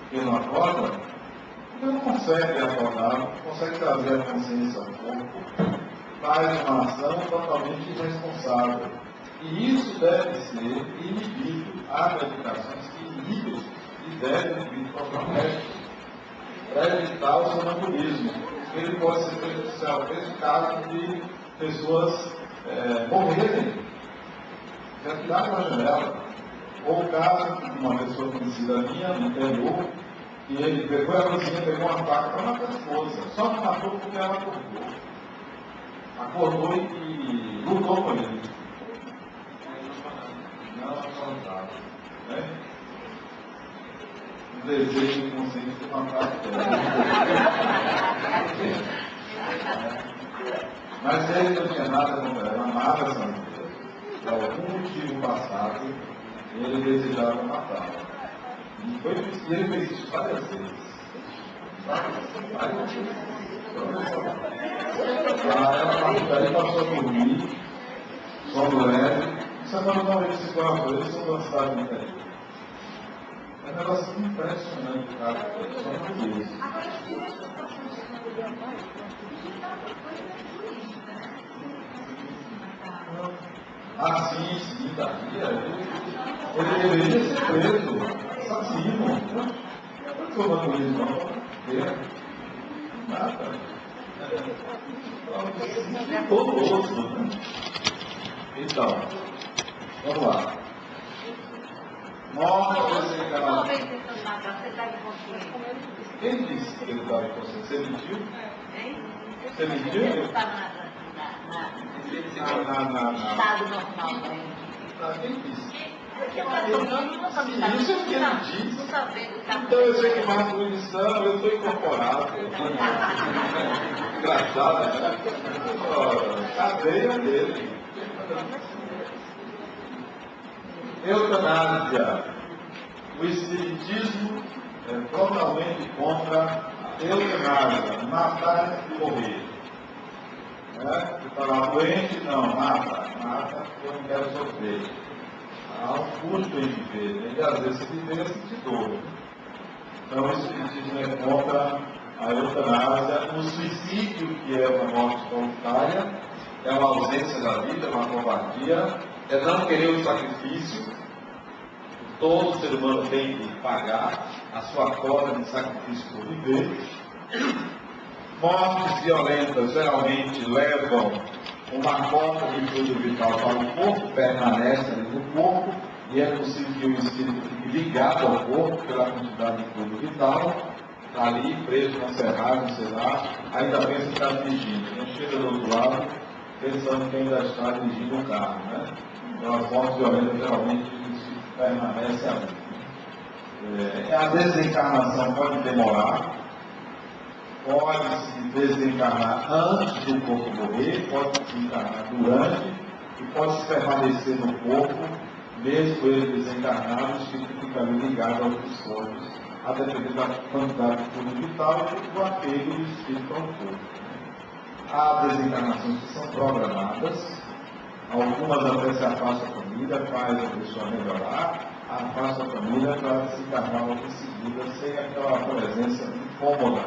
Porque não acorda? Porque não consegue acordar, não consegue trazer a consciência ao corpo, faz uma ação totalmente irresponsável. E isso deve ser inibido. Há medicações que inibem e devem vir totalmente para evitar o sonambulismo. Ele pode ser prejudicial. Esse caso de pessoas morrerem, já tirar pela janela. Ou o caso de uma pessoa conhecida minha, no interior, que ele pegou a cozinha, pegou uma faca para matar a esposa. Só não matou porque ela acordou. Acordou e lutou com ele. Não afrontava. Né? O desejo inconsciente de matar a Mas ele não tinha nada contra ela, amava essa mulher. Por algum motivo passado, ele desejava matá-la. E ele fez isso várias vezes. Aí passou a dormir, sono leve. Semana não, ele se guardou, ele se lançava no interior. É um negócio impressionante, cara. Só por isso. Agora, se tiver essa situação de sonambulia mais, digitar uma coisa jurídica, né? Sim, daria. Ele deveria ser preso. Assassino. Não estou falando isso, não. Nada. Horroroso, né? Então, vamos lá. Nova desencarnação. Talvez tentando matar, você está inconsciente. Quem disse que ele estava inconsciente? Você mentiu? Hein? Você mentiu? Eu estava Na estado normal, né? quem disse? Porque eu não sabia. Isso é o que ele disse. Não sabendo o que Então eu sei que mais condição, eu estou incorporado. Engraçado, né? Cadeia dele. Eutanásia. O espiritismo é totalmente contra a eutanásia, matar antes de morrer. Você está lá doente? Não, mata, porque eu não quero sofrer. Há um custo em viver, e às vezes se viver é sentir dor. Então o espiritismo é contra A eutanásia, o suicídio, que é uma morte voluntária, é uma ausência da vida, é uma covardia, é não querer o sacrifício. Todo ser humano tem que pagar a sua cota de sacrifício por viver. Mortes violentas geralmente levam uma cota de fluido vital para o corpo, permanece ali no corpo, e é possível que o espírito fique ligado ao corpo pela quantidade de fluido vital, está ali preso na serragem, sei lá, ainda pensa que está dirigindo, não chega do outro lado pensando que ainda está dirigindo o carro, né? Então as mortes violentas geralmente o espírito permanece ali. A desencarnação pode demorar, pode-se desencarnar antes do corpo morrer, pode se encarnar durante, e pode-se permanecer no corpo, mesmo ele desencarnado, o espírito fica ali ligado aos custódios, a depender da quantidade de fluido vital e do apego do espírito ao corpo. Há desencarnações que são programadas, algumas até se afastam da família, faz a pessoa melhorar, afasta a família para se encarnar logo em seguida, sem aquela presença incômoda.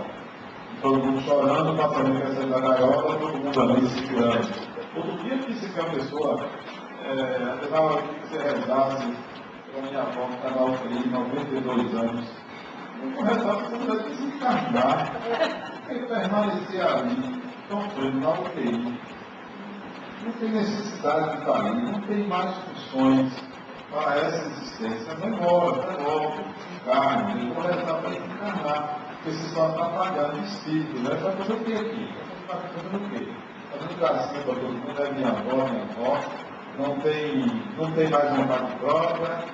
Todo mundo chorando, passando a sair da gaiola, todo mundo ali se curando. Outro dia que se uma pessoa, eu estava aqui que você rezasse para minha avó, que está na UTI, 92 anos. Eu rezava que você deve desencarnar, porque permanecer ali, sofrendo na UTI. Não tem necessidade de estar ali, não tem mais funções para essa existência. Vai embora, vai logo, carne, eu vou rezar para desencarnar. Porque você só está pagando espírito, né? Vai fazer o que aqui? Está fazendo o quê? Fazendo gracinha para todo mundo, é minha avó, não tem mais vontade própria,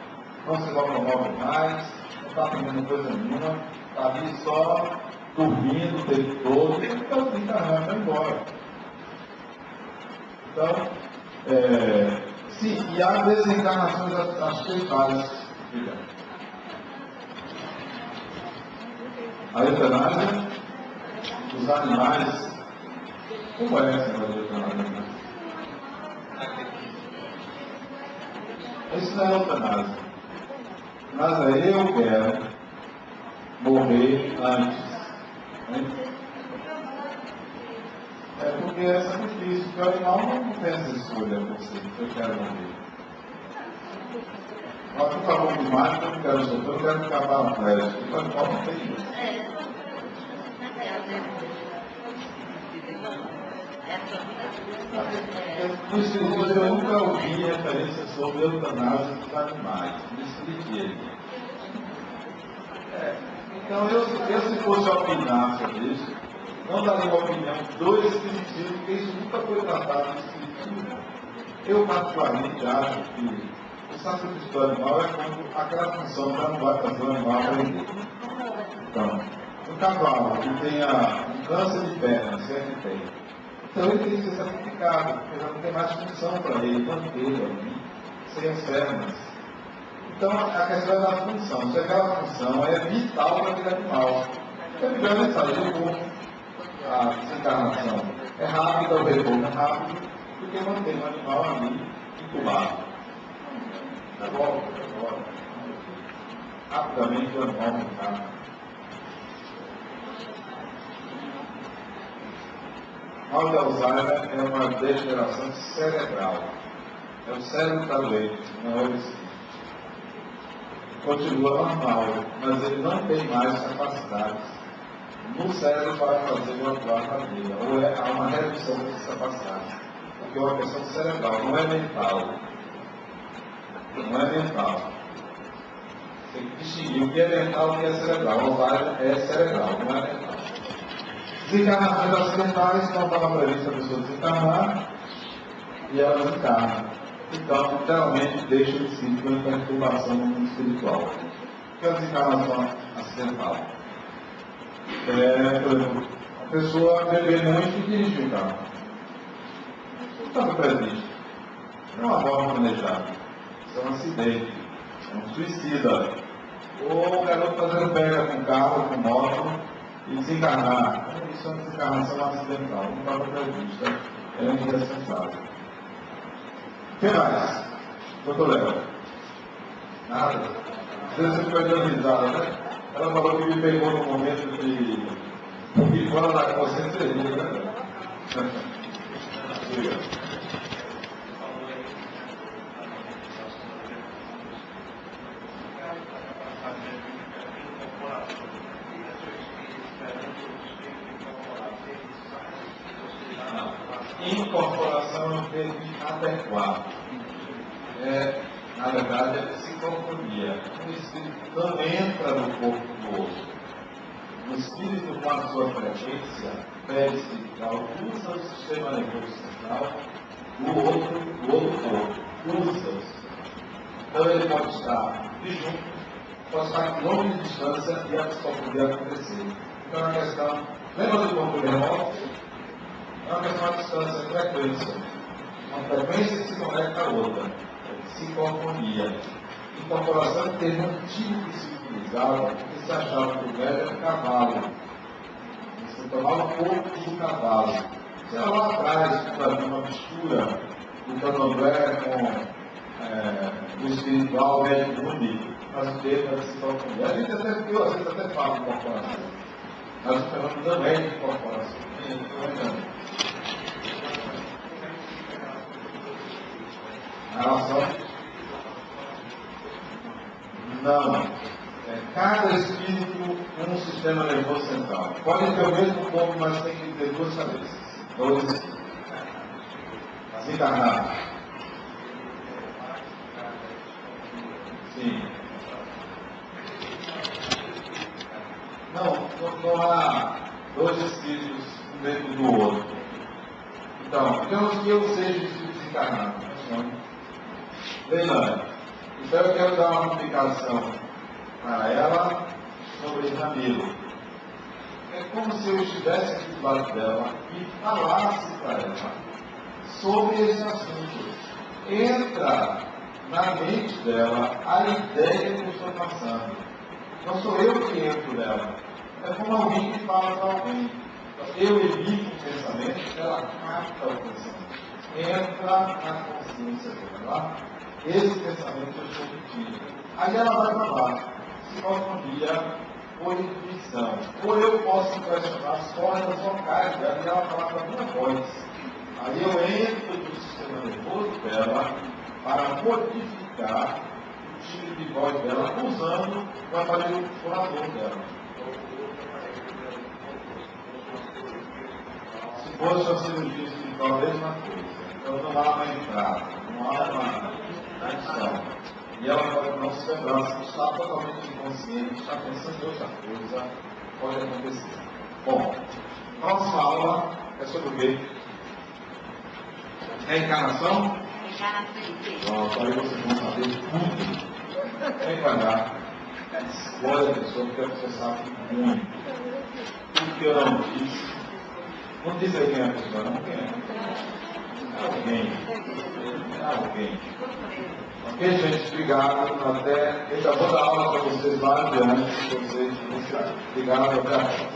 não se locomove mais, não está fazendo coisa nenhuma, está ali só dormindo o tempo todo, então desencarnar, vai embora. Então, sim, e há desencarnações aceitáveis. A eutanásia, os animais, como é essa eutanásia? Isso não é eutanásia. Mas aí eu quero morrer antes. Né? É porque é sacrifício, porque o animal não tem essa escolha por si, eu quero morrer. Mas por favor, demais, eu não quero sofrer, eu quero ficar paraplégico. O animal não tem isso. No Espiritismo eu nunca ouvi referência sobre eutanásia dos animais. Me explique ele. Então, eu se fosse opinar sobre isso, não daria uma opinião do Espiritismo, porque isso nunca foi tratado no Espiritismo. Eu, particularmente, acho que o sacrifício do animal é quando aquela função já não vai fazer o animal aprender. Então, um cavalo que tenha um câncer de perna, se é que tem, então ele tem que ser sacrificado, porque já não tem mais função para ele, mantê-lo ali, sem as pernas. Então, a questão é da função. Se aquela função é vital para aquele animal, então é melhor ele sair a desencarnação. É rápido, o retorno é rápido, do que manter o animal ali incubado. Agora, rapidamente o animal reencarna. Mal de Alzheimer é uma degeneração cerebral. É o cérebro que está doente, não é o espírito. Continua normal, mas ele não tem mais capacidades no cérebro para fazer o atuar na vida. Ou há uma redução dessas capacidades. Porque é uma questão cerebral, não é mental. Não é mental. Tem que distinguir o que é mental e o que é cerebral. O Alzheimer é cerebral, não é mental. Desencarnações acidentais, não estava prevista a pessoa desencarnar e ela desencarna. Então, literalmente, deixa o espírito em perturbação no mundo espiritual. O que é a desencarnação acidental? Por exemplo, a pessoa bebeu muito e dirigiu o carro. Não estava previsto. Não é uma morte planejada. Isso é um acidente. É um suicida. Ou o garoto fazendo pega com carro, com moto e desencarnar. Isso é uma desencarnação acidental. Não estava previsto. É indispensável. O que mais? Doutor Léo? Nada? Às vezes você ficou dando risada, né? Ela falou que me pegou no momento de E fora da consciência seria, né? Obrigado. Incorporação é um termo adequado. Na verdade, é psicofonia. O espírito não entra no corpo do outro. O espírito, com a sua frequência perispiritual, usa o sistema nervoso central do outro corpo. Usa-os. Então, ele pode estar de junto, pode estar a quilômetros de distância e a psicofonia acontecer. Então, é uma questão. Lembra do corpo remoto? É uma questão de distância, de frequência. Uma frequência que se conecta a outra. Psicofonia. Incorporação é um termo antigo que se utilizava, porque se achava que o velho era um cavalo. Você tomava o corpo do cavalo. Você era lá atrás, quando havia uma mistura do candomblé com o espiritual, o médico único, mas o termo era psicofonia. A gente até viu, às vezes até fala de incorporação. Mas o fenômeno também é de incorporação. A relação? Não. Cada espírito um sistema nervoso central. Pode ter o mesmo corpo, mas tem que ter duas cabeças. Dois espíritos. Desencarnados. Sim. Não há dois espíritos um dentro do outro. Então, digamos que eu seja o espírito desencarnado. Leilani, então eu quero dar uma explicação para ela sobre Ramiro. É como se eu estivesse aqui do lado dela e falasse para ela sobre esse assunto. Entra na mente dela a ideia que eu estou passando. Não sou eu que entro nela. É como alguém que fala para alguém. Eu emito o pensamento, ela capta o pensamento. Entra na consciência dela. Esse pensamento eu estou repetindo. Aí ela vai para baixo. Psicofonia ou intuição. Ou eu posso impressionar as cordas vocais dela e ela falar com a minha voz. Aí eu entro no sistema nervoso dela para modificar o tipo de voz dela usando o aparelho fonador dela. Se fosse uma cirurgia espiritual, a mesma coisa. Então não há uma entrada, não há uma adição. E ela pode não se lembrar, se está totalmente inconsciente, está pensando em outra coisa, pode acontecer. Bom, próxima aula é sobre o quê? Reencarnação? Pronto, aí vocês vão saber tudo. Reencarnar. Escolha a pessoa, porque a pessoa sabe muito. Tudo que eu não disse. Não diz aí quem é a pessoa, não quem é. Alguém. Ok, gente? Obrigado. Até. Eu já vou dar aula para vocês lá adiante. Vocês, obrigado. Até a próxima.